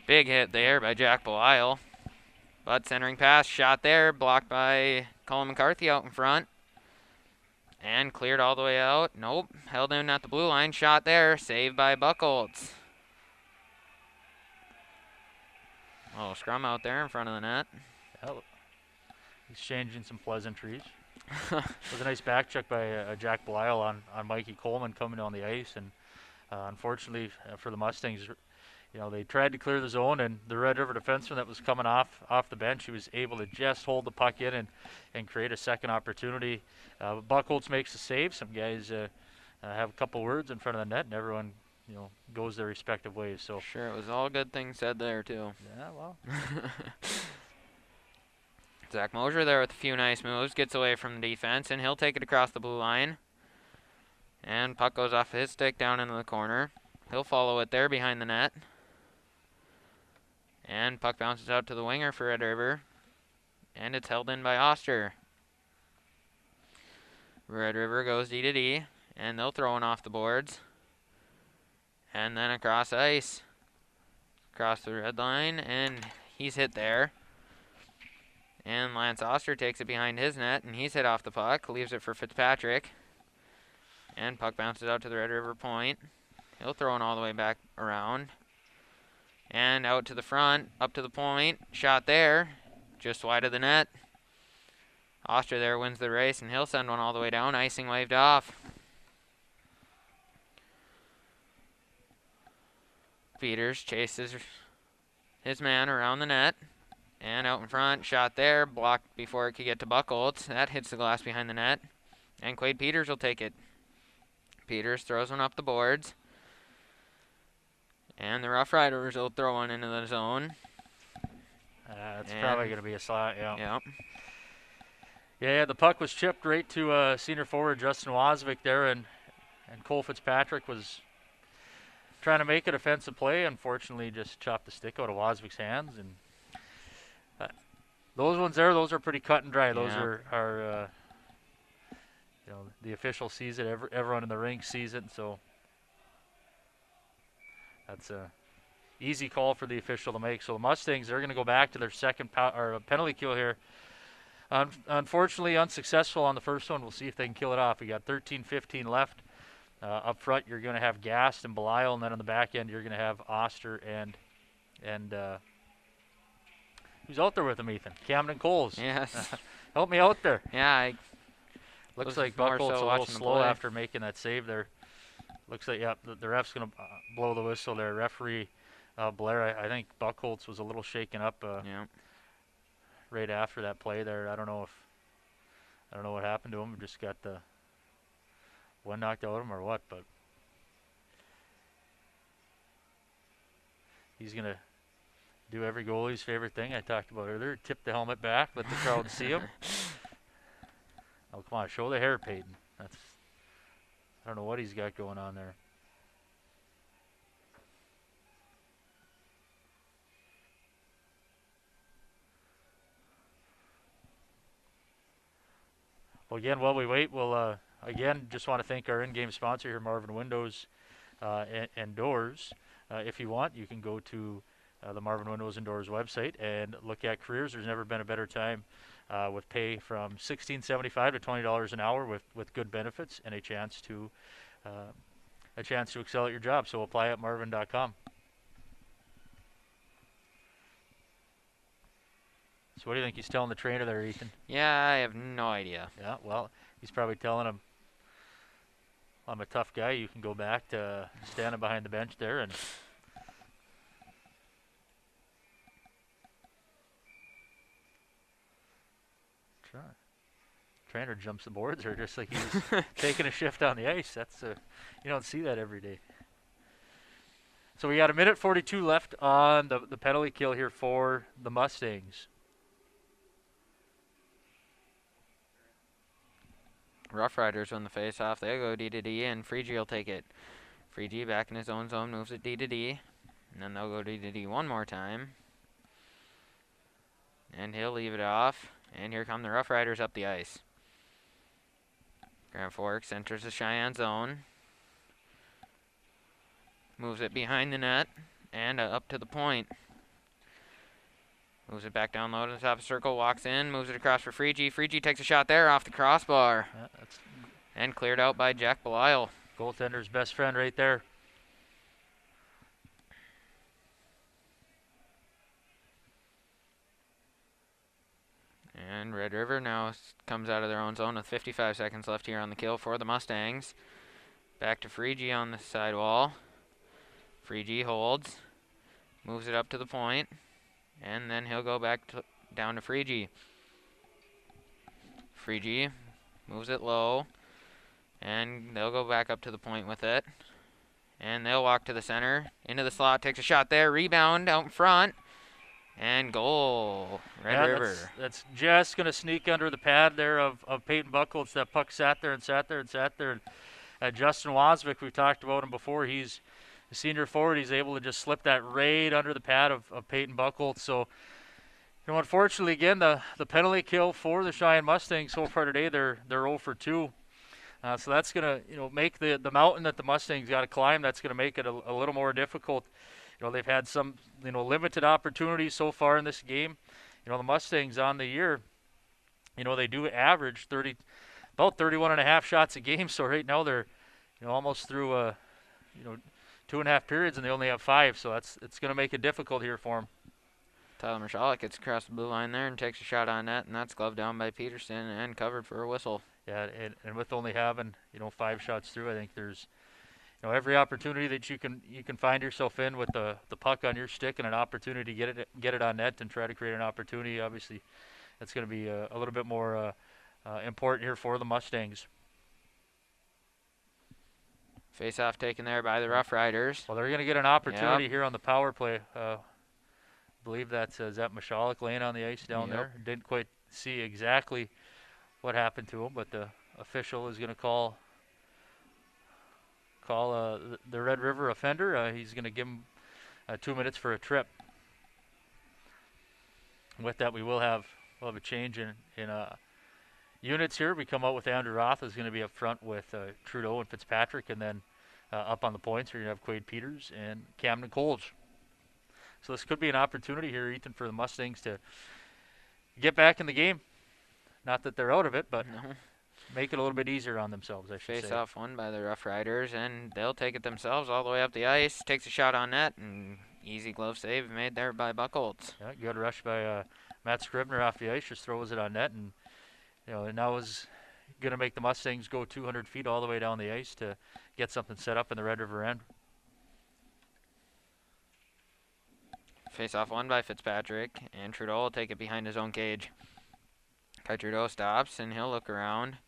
S2: Big hit there by Jack Belisle. But centering pass, shot there. Blocked by Colin McCarthy out in front. And cleared all the way out. Nope. Held in at the blue line. Shot there. Saved by Buchholz. Oh, scrum out there in front of the net.
S1: Exchanging some pleasantries. It was a nice back check by Jack Belisle on Mikey Coleman coming on the ice. And unfortunately for the Mustangs, they tried to clear the zone, and the Red River defenseman that was coming off the bench, he was able to just hold the puck in and create a second opportunity. Buchholz makes the save. Some guys have a couple words in front of the net, and everyone goes their respective ways. So
S2: sure, it was all good things said there too.
S1: Yeah, well.
S2: Zach Mosher there with a few nice moves, gets away from the defense, and he'll take it across the blue line. And puck goes off his stick down into the corner. He'll follow it there behind the net. And puck bounces out to the winger for Red River. And it's held in by Oster. Red River goes D to D. And they'll throw one off the boards. And then across ice. Across the red line. And he's hit there. And Lance Oster takes it behind his net. And he's hit off the puck. Leaves it for Fitzpatrick. And puck bounces out to the Red River point. He'll throw it all the way back around. And out to the front, up to the point. Shot there, just wide of the net. Oster there wins the race, and he'll send one all the way down. Icing waved off. Peters chases his man around the net. And out in front, shot there, blocked before it could get to Buchholz. That hits the glass behind the net. And Quade Peters will take it. Peters throws one up the boards. And the Rough Riders will throw one into the zone.
S1: It's probably going to be a slot, yeah.
S2: Yep.
S1: Yeah, the puck was chipped right to senior forward Justin Wozvik there, and Cole Fitzpatrick was trying to make a defensive play. Unfortunately, just chopped the stick out of Wozvik's hands. And those ones there, those are pretty cut and dry. Those are the official sees it. Everyone in the rink sees it, so that's a easy call for the official to make. So the Mustangs, they're going to go back to their second penalty kill here. Unfortunately, unsuccessful on the first one. We'll see if they can kill it off. We got 13-15 left. Up front, you're going to have Gast and Belial, and then on the back end, you're going to have Oster and who's out there with him, Ethan? Camden Coles.
S2: Yes.
S1: Help me out there.
S2: Yeah.
S1: Looks like Buchholz a little slow after making that save there. Looks like, the ref's going to blow the whistle there. Referee Blair, I think Buchholz was a little shaken up right after that play there. I don't know what happened to him. Just got the one knocked out of him or what, but he's going to do every goalie's favorite thing I talked about earlier. Tip the helmet back, let the crowd see him. Oh, come on, show the hair, Peyton. I don't know what he's got going on there. Well, again, while we wait, we'll again just want to thank our in-game sponsor here, Marvin Windows and Doors. If you want, you can go to the Marvin Windows and Doors website and look at careers. There's never been a better time with pay from $16.75 to $20 an hour with good benefits and a chance to excel at your job. So apply at marvin.com. So what do you think he's telling the trainer there, Ethan?
S2: Yeah, I have no idea.
S1: Yeah, well, he's probably telling him, I'm a tough guy. You can go back to standing behind the bench there and try. Trainer jumps the boards there just like he's taking a shift on the ice. That's you don't see that every day. So we got 1:42 left on the penalty kill here for the Mustangs.
S2: Rough Riders win the face-off. They go D to D, and Freegee will take it. Freegee back in his own zone, moves it D to D. And then they'll go D to D one more time. And he'll leave it off. And here come the Rough Riders up the ice. Grand Forks enters the Cheyenne zone. Moves it behind the net and up to the point. Moves it back down low to the top of the circle, walks in, moves it across for Freegee. Freegee takes a shot there off the crossbar.
S1: Yeah,
S2: and cleared out by Jack Belial.
S1: Goaltender's best friend right there.
S2: And Red River now comes out of their own zone with 55 seconds left here on the kill for the Mustangs. Back to Freegee on the sidewall. Freegee holds, moves it up to the point, and then he'll go back down to Freegee. Freegee moves it low, and they'll go back up to the point with it. And they'll walk to the center, into the slot, takes a shot there, rebound out in front, and goal, Red River.
S1: That's just going to sneak under the pad there of Peyton Buchholz. That puck sat there and sat there and sat there. Justin Wasvik, we've talked about him before. He's a senior forward. He's able to just slip that right under the pad of Peyton Buckholtz. So, unfortunately, again, the penalty kill for the Cheyenne Mustangs so far today, they're 0 for 2. So that's going to, make the mountain that the Mustangs got to climb, that's going to make it a little more difficult. They've had some, limited opportunities so far in this game. The Mustangs on the year, they do average about 31 and a half shots a game. So right now they're, almost through, 2.5 periods, and they only have 5. So it's going to make it difficult here for them.
S2: Tyler Michalek gets across the blue line there and takes a shot on net, and that's gloved down by Peterson and covered for a whistle.
S1: Yeah, and with only having 5 shots through, I think there's every opportunity that you can find yourself in with the puck on your stick and an opportunity to get it on net and try to create an opportunity. Obviously, that's going to be a little bit more important here for the Mustangs.
S2: Face-off taken there by the Rough Riders.
S1: Well, they're going to get an opportunity here on the power play. I believe that's Zep Michalek laying on the ice down there. Didn't quite see exactly what happened to him, but the official is going to call the Red River offender. He's going to give him 2 minutes for a trip. With that, we'll have a change in units here. We come out with Andrew Roth, who's going to be up front with Trudeau and Fitzpatrick, and then up on the points, you're going to have Quade Peters and Camden Colge. So this could be an opportunity here, Ethan, for the Mustangs to get back in the game. Not that they're out of it, but make it a little bit easier on themselves, I should say.
S2: Face-off won by the Rough Riders, and they'll take it themselves all the way up the ice. Takes a shot on net, and easy glove save made there by Buckholtz.
S1: Yeah, good rush by Matt Scribner off the ice, just throws it on net, and now is going to make the Mustangs go 200 feet all the way down the ice to get something set up in the Red River end.
S2: Face-off won by Fitzpatrick, and Trudeau will take it behind his own cage. Kai Trudeau stops, and he'll look around,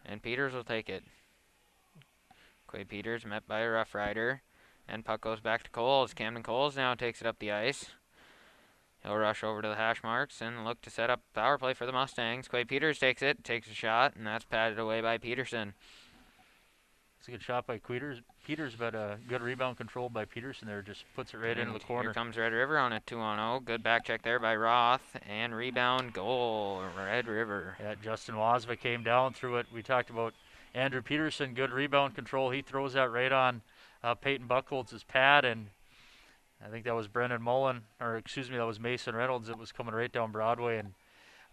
S2: and Peters will take it. Quade Peters met by a Rough Rider, and puck goes back to Coles. Camden Coles now takes it up the ice. He'll rush over to the hash marks and look to set up power play for the Mustangs. Quade Peters takes it, takes a shot, and that's patted away by Peterson.
S1: It's a good shot by Peters, but a good rebound controlled by Peterson there. Just puts it right into the corner.
S2: Here comes Red River on a 2-on-0. Good back check there by Roth, and rebound goal, Red River.
S1: Yeah, Justin Wasva came down through it. We talked about Andrew Peterson, good rebound control. He throws that right on Peyton Buckholtz's pad, and I think that was Brendan Mullen, or excuse me, that was Mason Reynolds. It was coming right down Broadway, and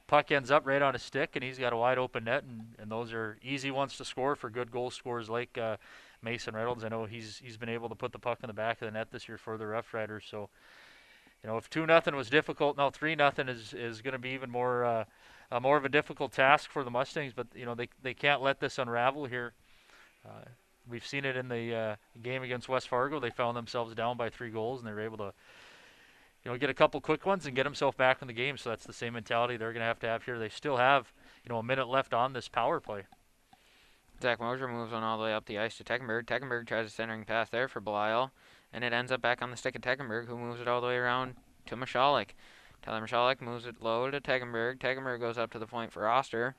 S1: puck ends up right on his stick, and he's got a wide open net, and those are easy ones to score for good goal scorers like Mason Reynolds. I know he's been able to put the puck in the back of the net this year for the Rough Riders. So, if 2-0 was difficult, now 3-0 is going to be even more of a difficult task for the Mustangs. But they can't let this unravel here. We've seen it in the game against West Fargo. They found themselves down by 3 goals, and they were able to get a couple quick ones and get himself back in the game. So that's the same mentality they're going to have here. They still have, a minute left on this power play.
S2: Zach Mosier moves on all the way up the ice to Teckenberg. Teckenberg tries a centering pass there for Belial, and it ends up back on the stick of Teckenberg, who moves it all the way around to Michalek. Tyler Michalek moves it low to Teckenberg. Teckenberg goes up to the point for Oster.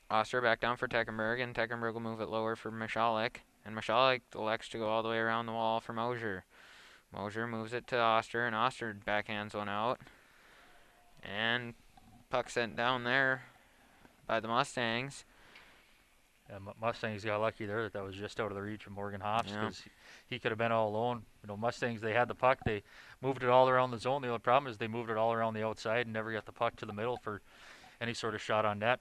S2: Oster back down for Teckenberg, and Teckenberg will move it lower for Michalek. And Michalek elects to go all the way around the wall for Mosier. Mosier moves it to Oster, and Oster backhands one out. And puck sent down there by the Mustangs.
S1: Yeah, Mustangs got lucky there that was just out of the reach of Morgan Hoffs, because he could have been all alone. Mustangs, they had the puck. They moved it all around the zone. The only problem is they moved it all around the outside and never got the puck to the middle for any sort of shot on net.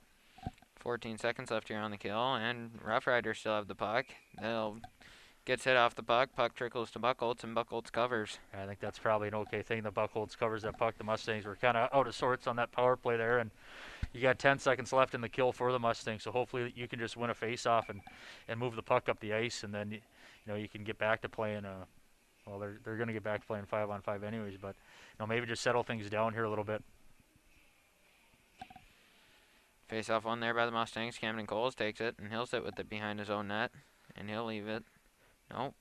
S2: 14 seconds left here on the kill, and Rough Riders still have the puck. They'll gets hit off the puck. Puck trickles to Buckholtz, and Buckholtz covers.
S1: I think that's probably an okay thing that Buckholtz covers that puck. The Mustangs were kind of out of sorts on that power play there, and you got 10 seconds left in the kill for the Mustangs. So hopefully you can just win a face-off and move the puck up the ice, and then you can get back to playing. Well, they're going to get back to playing 5-on-5 anyways, but maybe just settle things down here a little bit.
S2: Face-off one there by the Mustangs. Camden Coles takes it, and he'll sit with it behind his own net, and he'll leave it. Nope.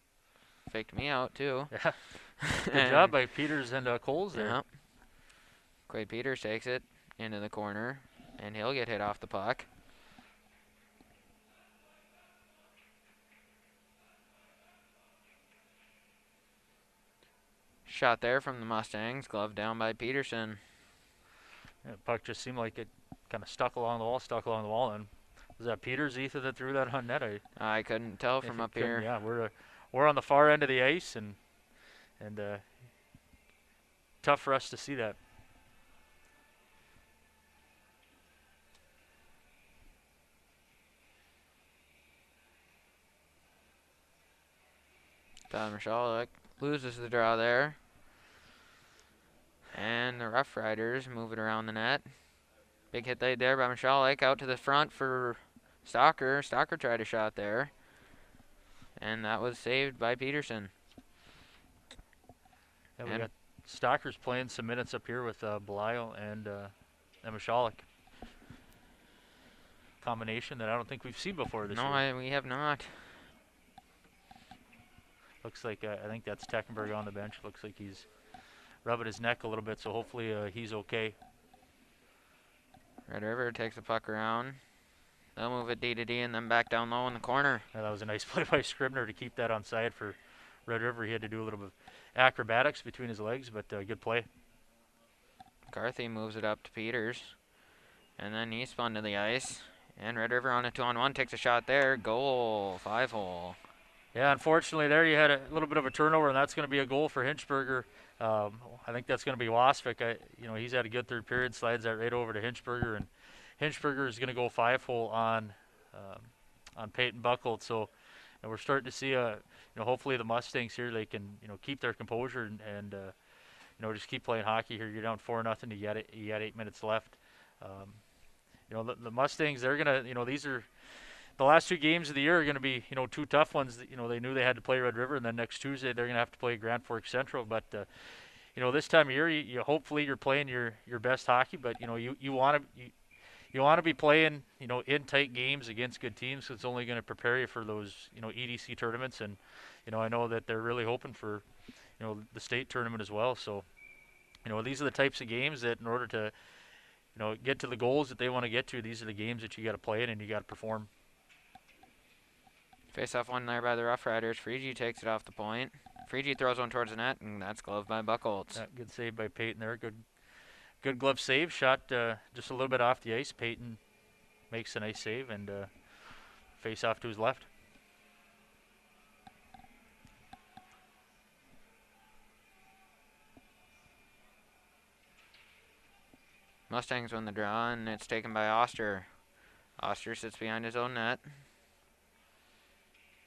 S2: Faked me out, too.
S1: Yeah. Good job by Peters and Coles there.
S2: Yep. Quade Peters takes it into the corner, and he'll get hit off the puck. Shot there from the Mustangs, glove down by Peterson.
S1: Yeah, puck just seemed like it kind of stuck along the wall, and was that Peters, Ethan, that threw that on net?
S2: I couldn't tell from up here.
S1: Yeah, we're on the far end of the ice, and tough for us to see that.
S2: Don Michalek loses the draw there. And the Rough Riders move it around the net. Big hit laid there by Michalek. Out to the front for Stalker. Stalker tried a shot there. And that was saved by Peterson.
S1: Yeah, we got Stalker's playing some minutes up here with Belial and Michalek. Combination that I don't think we've seen before this year.
S2: No, we have not.
S1: Looks like, I think that's Teckenberg on the bench. Looks like he's rubbing his neck a little bit, so hopefully he's okay.
S2: Red River takes the puck around. They'll move it D to D and then back down low in the corner.
S1: Yeah, that was a nice play by Scribner to keep that on side for Red River. He had to do a little bit of acrobatics between his legs, but good play.
S2: McCarthy moves it up to Peters. And then he spun to the ice. And Red River on a 2-on-1 takes a shot there. Goal, 5-hole.
S1: Yeah, unfortunately there you had a little bit of a turnover, and that's going to be a goal for Hinchberger. I think that's going to be Wasvik. He's had a good third period, slides that right over to Hinchberger, and Hinchberger is going to go 5-hole on Peyton Buckle. So we're starting to see hopefully the Mustangs here, they can keep their composure and just keep playing hockey here. You're down 4-0. You got 8 minutes left. The Mustangs, they're gonna these are the last 2 games of the year are going to be, 2 tough ones. They knew they had to play Red River, and then next Tuesday they're going to have to play Grand Forks Central. But, this time of year, you hopefully you're playing your best hockey. But, you want to be playing, in tight games against good teams. So it's only going to prepare you for those, EDC tournaments. And, I know that they're really hoping for, the state tournament as well. So, these are the types of games that in order to, get to the goals that they want to get to, these are the games that you got to play in and you got to perform.
S2: Face off one there by the Rough Riders. Freegee takes it off the point. Freegee throws one towards the net, and that's gloved by Buckholz.
S1: Yeah, good save by Peyton there. Good glove save. Shot just a little bit off the ice. Peyton makes a nice save, and face off to his left.
S2: Mustangs win the draw, and it's taken by Oster. Oster sits behind his own net.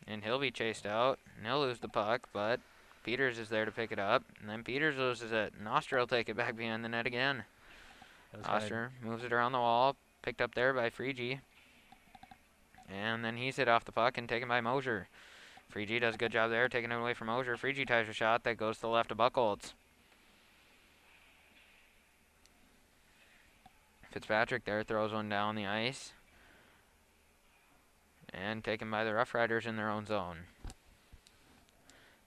S2: And he'll be chased out, and he'll lose the puck, but Peters is there to pick it up. And then Peters loses it, and Oster will take it back behind the net again. Oster moves it around the wall, picked up there by Freegee. And then he's hit off the puck and taken by Mosier. Freegee does a good job there, taking it away from Mosier. Freegee ties a shot that goes to the left of Buckholz. Fitzpatrick there throws one down the ice. And taken by the Rough Riders in their own zone.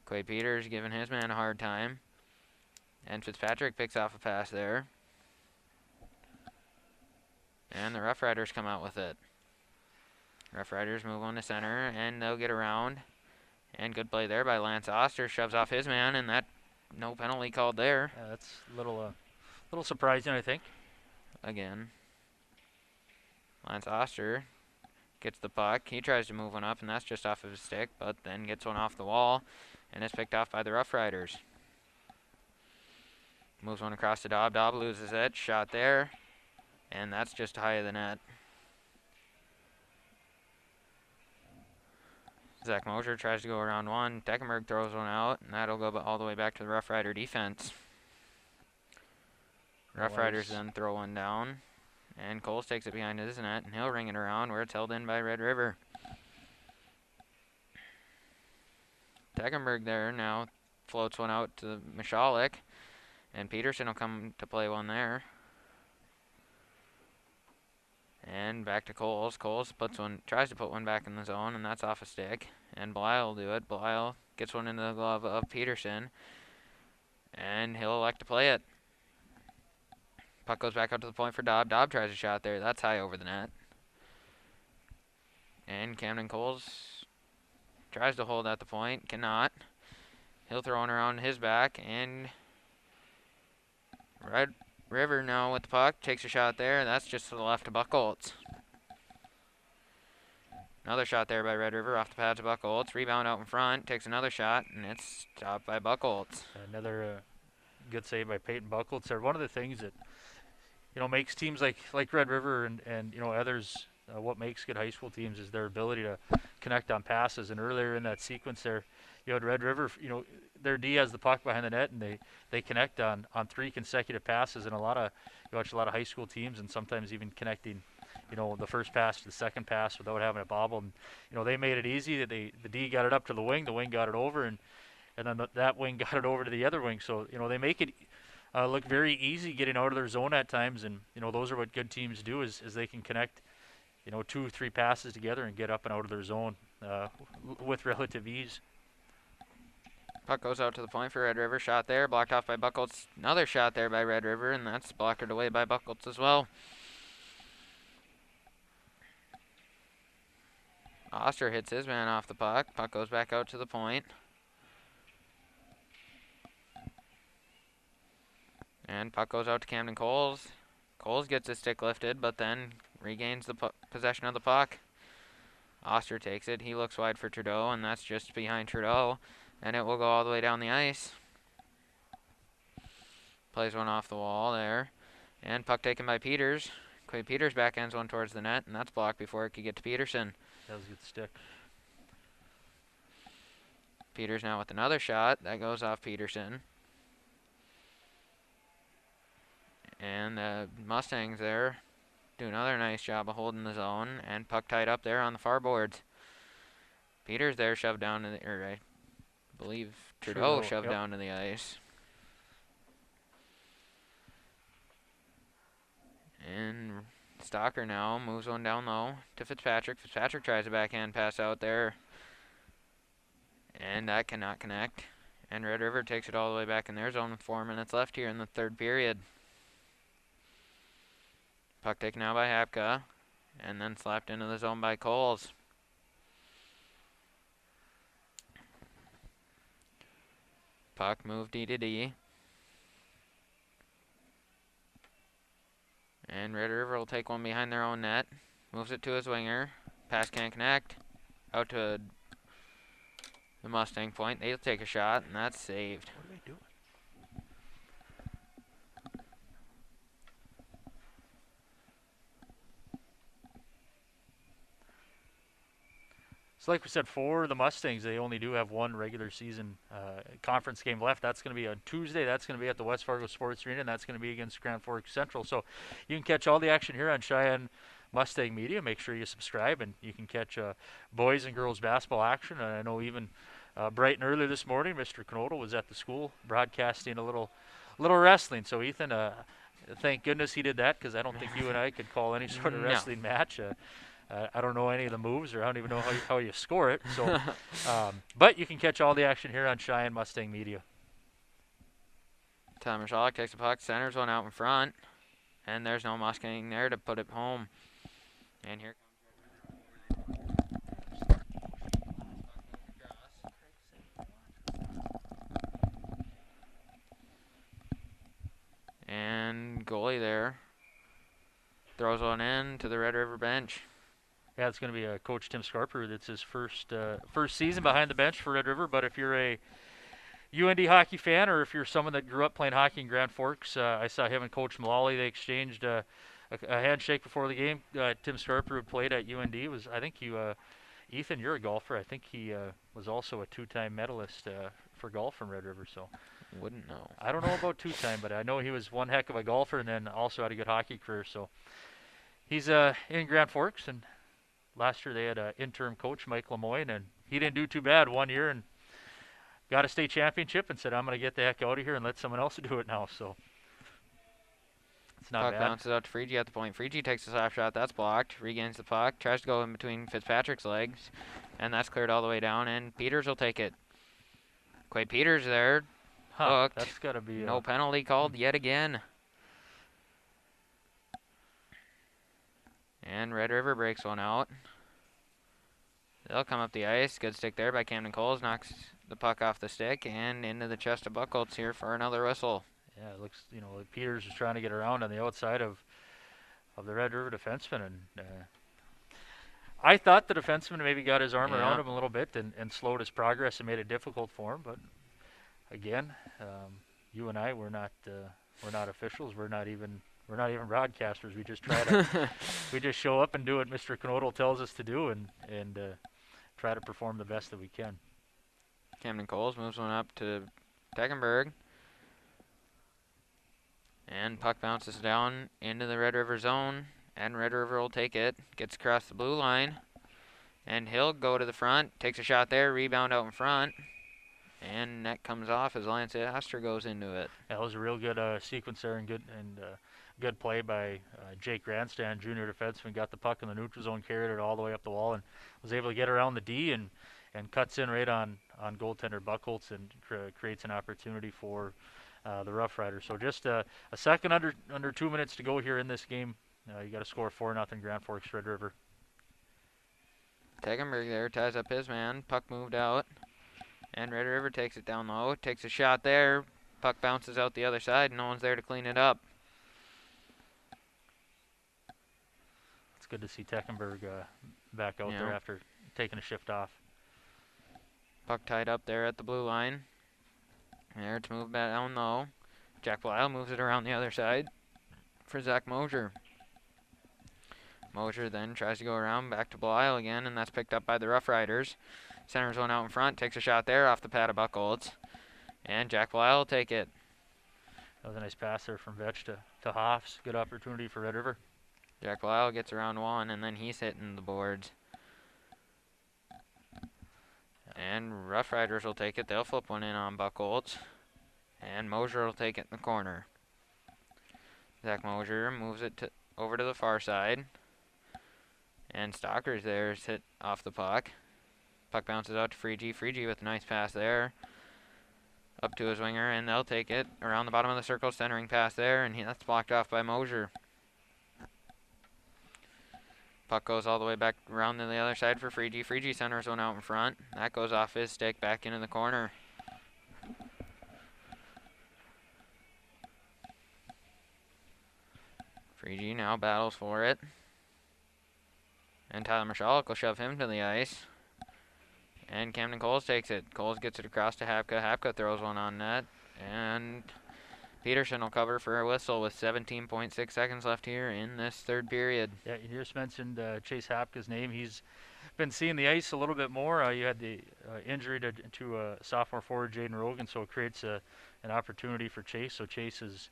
S2: Quade Peters giving his man a hard time. And Fitzpatrick picks off a pass there. And the Rough Riders come out with it. Rough Riders move on to center, and they'll get around. And good play there by Lance Oster. Shoves off his man, and that no penalty called there.
S1: Yeah, that's a little surprising, I think.
S2: Again. Lance Oster gets the puck. He tries to move one up, and that's just off of his stick, but then gets one off the wall, and it's picked off by the Rough Riders. Moves one across to Dobb. Dobb loses it. Shot there, and that's just high of the net. Zach Mosier tries to go around one. Deckenberg throws one out, and that'll go all the way back to the Rough Rider defense. Rough Riders then throw one down. And Coles takes it behind his net, and he'll ring it around where it's held in by Red River. Deckenberg there now floats one out to Michalek, and Peterson will come to play one there. And back to Coles. Coles tries to put one back in the zone, and that's off a stick. And Belial will do it. Belial gets one into the glove of Peterson, and he'll elect to play it. Puck goes back out to the point for Dobb. Dobb tries a shot there. That's high over the net. And Camden Coles tries to hold at the point. Cannot. He'll throw it around his back, and Red River now with the puck. Takes a shot there. That's just to the left of Buckholz. Another shot there by Red River off the pads of Buckholz. Rebound out in front. Takes another shot, and it's stopped by Buckholz.
S1: Another good save by Peyton Buckholz there. One of the things that makes teams like Red River and others, what makes good high school teams is their ability to connect on passes. And earlier in that sequence there, you had Red River, their D has the puck behind the net, and they connect on 3 consecutive passes. And you watch a lot of high school teams, and sometimes even connecting, the first pass to the second pass without having it bobbled. And they made it easy. The D got it up to the wing got it over, and then that wing got it over to the other wing. So they make it look very easy getting out of their zone at times, and those are what good teams do is they can connect 2 or 3 passes together and get up and out of their zone with relative ease.
S2: Puck goes out to the point for Red River. Shot there, blocked off by Buckholz. Another shot there by Red River, and that's blocked away by Buckholz as well. Oster hits his man off the puck. Puck goes back out to the point. And puck goes out to Camden Coles. Coles gets his stick lifted, but then regains the possession of the puck. Oster takes it. He looks wide for Trudeau, and that's just behind Trudeau. And it will go all the way down the ice. Plays one off the wall there. And puck taken by Peters. Quade Peters backhands one towards the net, and that's blocked before it could get to Peterson.
S1: That was a good stick.
S2: Peters now with another shot. That goes off Peterson. And the Mustangs there do another nice job of holding the zone, and puck tied up there on the far boards. Peters there shoved down to the, or I believe Trudeau shoved down to the ice. And Stalker now moves one down low to Fitzpatrick. Fitzpatrick tries a backhand pass out there, and that cannot connect. And Red River takes it all the way back in their zone with 4 minutes left here in the third period. Puck taken now by Hapka, and then slapped into the zone by Coles. Puck moved D to D. And Red River will take one behind their own net. Moves it to his winger. Pass can't connect. Out to the Mustang point. They'll take a shot, and that's saved.
S1: What are they doing? So like we said, for the Mustangs, they only do have one regular season conference game left. That's going to be on Tuesday. That's going to be at the West Fargo Sports Arena, and that's going to be against Grand Forks Central. So you can catch all the action here on Cheyenne Mustang Media. Make sure you subscribe, and you can catch boys and girls basketball action. And I know even bright and early this morning, Mr. Knotel was at the school broadcasting a little wrestling. So Ethan, thank goodness he did that, because I don't think you and I could call any sort of wrestling match. I don't know any of the moves, or I don't even know how you score it. So, but you can catch all the action here on Cheyenne Mustang Media.
S2: Tom Michalek takes the puck, centers one out in front, and there's no Mustang there to put it home. And here and goalie there throws one in to the Red River bench.
S1: Yeah, it's going to be Coach Tim Scarper. That's his first season behind the bench for Red River. But if you're a UND hockey fan, or if you're someone that grew up playing hockey in Grand Forks, I saw him and Coach Mullally. They exchanged a handshake before the game. Tim Scarper, who played at UND, Ethan, you're a golfer. I think he was also a 2-time medalist for golf from Red River. So
S2: wouldn't know.
S1: I don't know about 2-time, but I know he was one heck of a golfer, and then also had a good hockey career. So he's in Grand Forks, and last year they had an interim coach, Mike Lemoyne, and he didn't do too bad 1 year and got a state championship, and said, I'm going to get the heck out of here and let someone else do it now. So it's not
S2: bad. Puck bounces out to Freegee at the point. Freegee takes a slap shot. That's blocked. Regains the puck. Tries to go in between Fitzpatrick's legs, and that's cleared all the way down, and Peters will take it. Quade Peters there. Hooked.
S1: That's got to be
S2: no penalty called yet again. And Red River breaks one out. They'll come up the ice. Good stick there by Camden Coles. Knocks the puck off the stick and into the chest of Buckholz here for another whistle.
S1: Yeah, it looks, like Peters is trying to get around on the outside of the Red River defenseman. And I thought the defenseman maybe got his arm around him a little bit and slowed his progress and made it difficult for him. But again, you and I, we're not officials. We're not even broadcasters. We just try to we just show up and do what Mr. Knodel tells us to do and try to perform the best that we can.
S2: Camden Coles moves one up to Tegenberg. And puck bounces down into the Red River zone. And Red River will take it. Gets across the blue line. And he'll go to the front. Takes a shot there. Rebound out in front. And net comes off as Lance Astor goes into it.
S1: That was a real good sequence there and good play by Jake Grandstand, junior defenseman. Got the puck in the neutral zone, carried it all the way up the wall, and was able to get around the D and cuts in right on goaltender Buckholz and creates an opportunity for the Rough Riders. So just a second under 2 minutes to go here in this game. You got to score 4-0 Grand Forks Red River.
S2: Tegenberg there ties up his man. Puck moved out. And Red River takes it down low. Takes a shot there. Puck bounces out the other side. No one's there to clean it up.
S1: It's good to see Tegenberg back out there after taking a shift off.
S2: Puck tied up there at the blue line. There to move back down low. Jack Blisle moves it around the other side for Zach Mosier. Mosier then tries to go around back to Blisle again, and that's picked up by the Rough Riders. Centers one out in front, takes a shot there off the pad of Buckholz. And Jack Blisle will take it.
S1: That was a nice pass there from Vetch to Hoffs. Good opportunity for Red River.
S2: Jack Blisle gets around one, and then he's hitting the boards. And Rough Riders will take it. They'll flip one in on Buckholz. And Mosier will take it in the corner. Zach Mosier moves it over to the far side. And Stalker's there is hit off the puck. Puck bounces out to Freegee. Freegee with a nice pass there. Up to his winger, and they'll take it around the bottom of the circle. Centering pass there, and that's blocked off by Mosier. Puck goes all the way back around to the other side for Freegee. Freegee centers one out in front. That goes off his stick back into the corner. Freegee now battles for it. And Tyler Michalek will shove him to the ice. And Camden Coles takes it. Coles gets it across to Hapka. Hapka throws one on net. And Peterson will cover for a whistle with 17.6 seconds left here in this third period.
S1: Yeah, you just mentioned Chase Hapka's name. He's been seeing the ice a little bit more. You had the injury to sophomore forward Jaden Rogan, so it creates an opportunity for Chase. So Chase is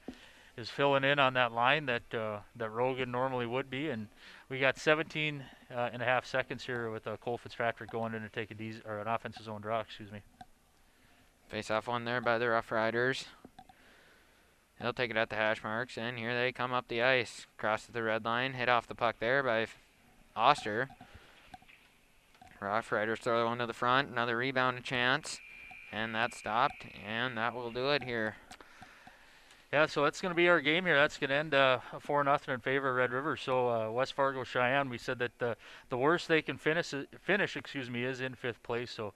S1: filling in on that line that Rogan normally would be. And we got 17 and a half seconds here with Cole Fitzpatrick going in to take an offensive zone draw,
S2: Face off one there by the Rough Riders. They'll take it at the hash marks, and here they come up the ice. Cross to the red line, hit off the puck there by Oster. Rough Riders throw one to the front, another rebound chance, and that's stopped, and that will do it here.
S1: Yeah, so that's going to be our game here. That's going to end 4-0 in favor of Red River. So West Fargo Cheyenne, we said that the worst they can finish, is in fifth place. So,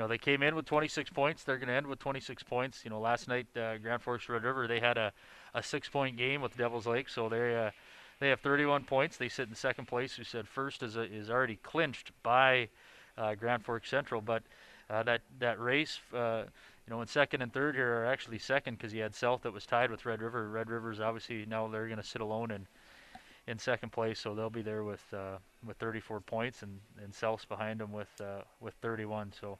S1: they came in with 26 points. They're going to end with 26 points. Last night Grand Forks Red River, they had a 6-point game with Devils Lake. So they have 31 points. They sit in second place. We said first is already clinched by Grand Forks Central, but that race. In second and third here are actually second because you had South that was tied with Red River. Red River's obviously now they're going to sit alone in second place, so they'll be there with 34 points, and South's behind them with 31. So,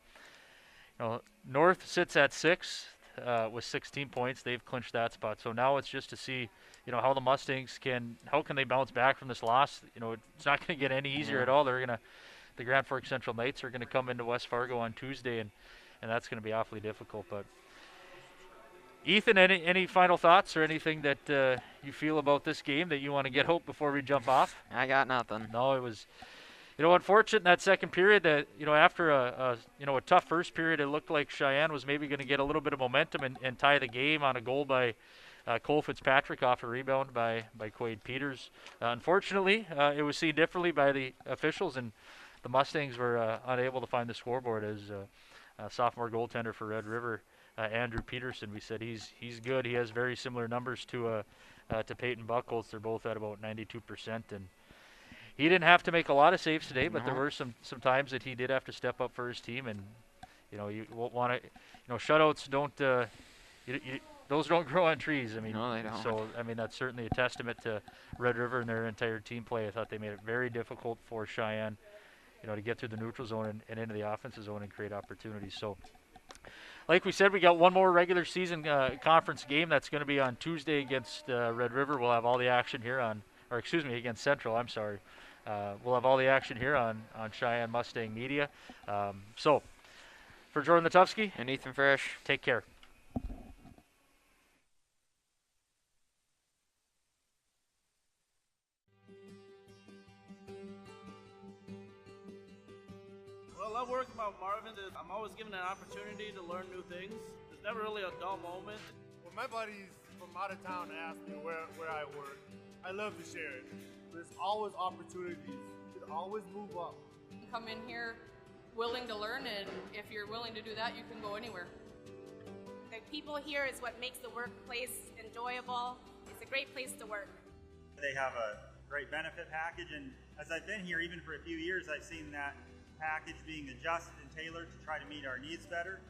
S1: North sits at sixth with 16 points. They've clinched that spot. So now it's just to see, how the Mustangs can they bounce back from this loss. It's not going to get any easier at all. The Grand Forks Central Knights are going to come into West Fargo on Tuesday, and that's going to be awfully difficult. But Ethan, any final thoughts or anything that you feel about this game that you want to get hope before we jump off?
S2: I got nothing.
S1: No, it was, unfortunate in that second period that, after a tough first period, it looked like Cheyenne was maybe going to get a little bit of momentum and tie the game on a goal by Cole Fitzpatrick off a rebound by Quade Peters. Unfortunately, it was seen differently by the officials, and the Mustangs were unable to find the scoreboard as sophomore goaltender for Red River, Andrew Peterson. We said he's good. He has very similar numbers to Peyton Buckholz. They're both at about 92%, and he didn't have to make a lot of saves today, but there were some times that he did have to step up for his team. And you won't want to, shutouts don't. Those don't grow on trees. I mean,
S2: no, they don't.
S1: So I mean that's certainly a testament to Red River and their entire team play. I thought they made it very difficult for Cheyenne, to get through the neutral zone and into the offensive zone and create opportunities. So, like we said, we got one more regular season conference game that's going to be on Tuesday against Red River. We'll have all the action here against Central. I'm sorry. We'll have all the action here on Cheyenne Mustang Media. So, for Jordan Latufsky
S2: and Ethan Frisch,
S1: take care.
S3: What I love working about Marvin is I'm always given an opportunity to learn new things. There's never really a dull moment.
S4: When my buddies from out of town ask me where I work, I love to share it. There's always opportunities. You can always move up.
S5: Come in here willing to learn, and if you're willing to do that, you can go anywhere.
S6: The people here is what makes the workplace enjoyable. It's a great place to work.
S7: They have a great benefit package, and as I've been here even for a few years, I've seen that package being adjusted and tailored to try to meet our needs better.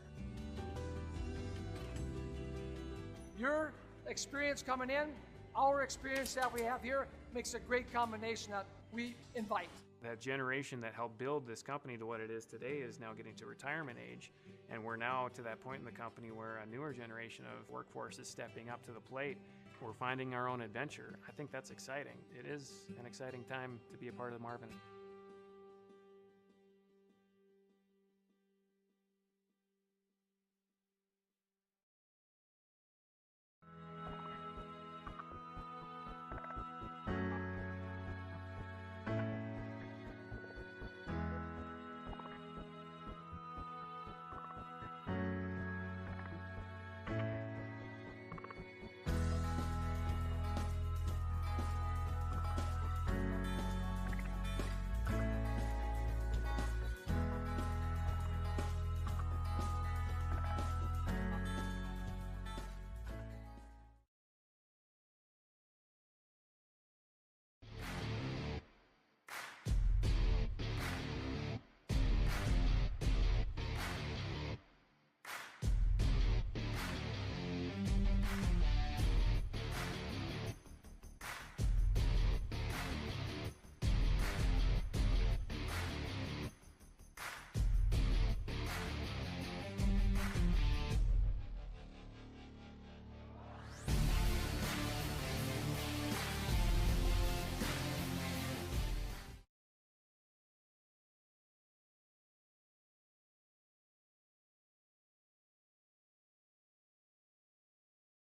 S8: Your experience coming in, our experience that we have here, makes a great combination that we invite.
S9: That generation that helped build this company to what it is today is now getting to retirement age, and we're now to that point in the company where a newer generation of workforce is stepping up to the plate. We're finding our own adventure. I think that's exciting. It is an exciting time to be a part of Marvin.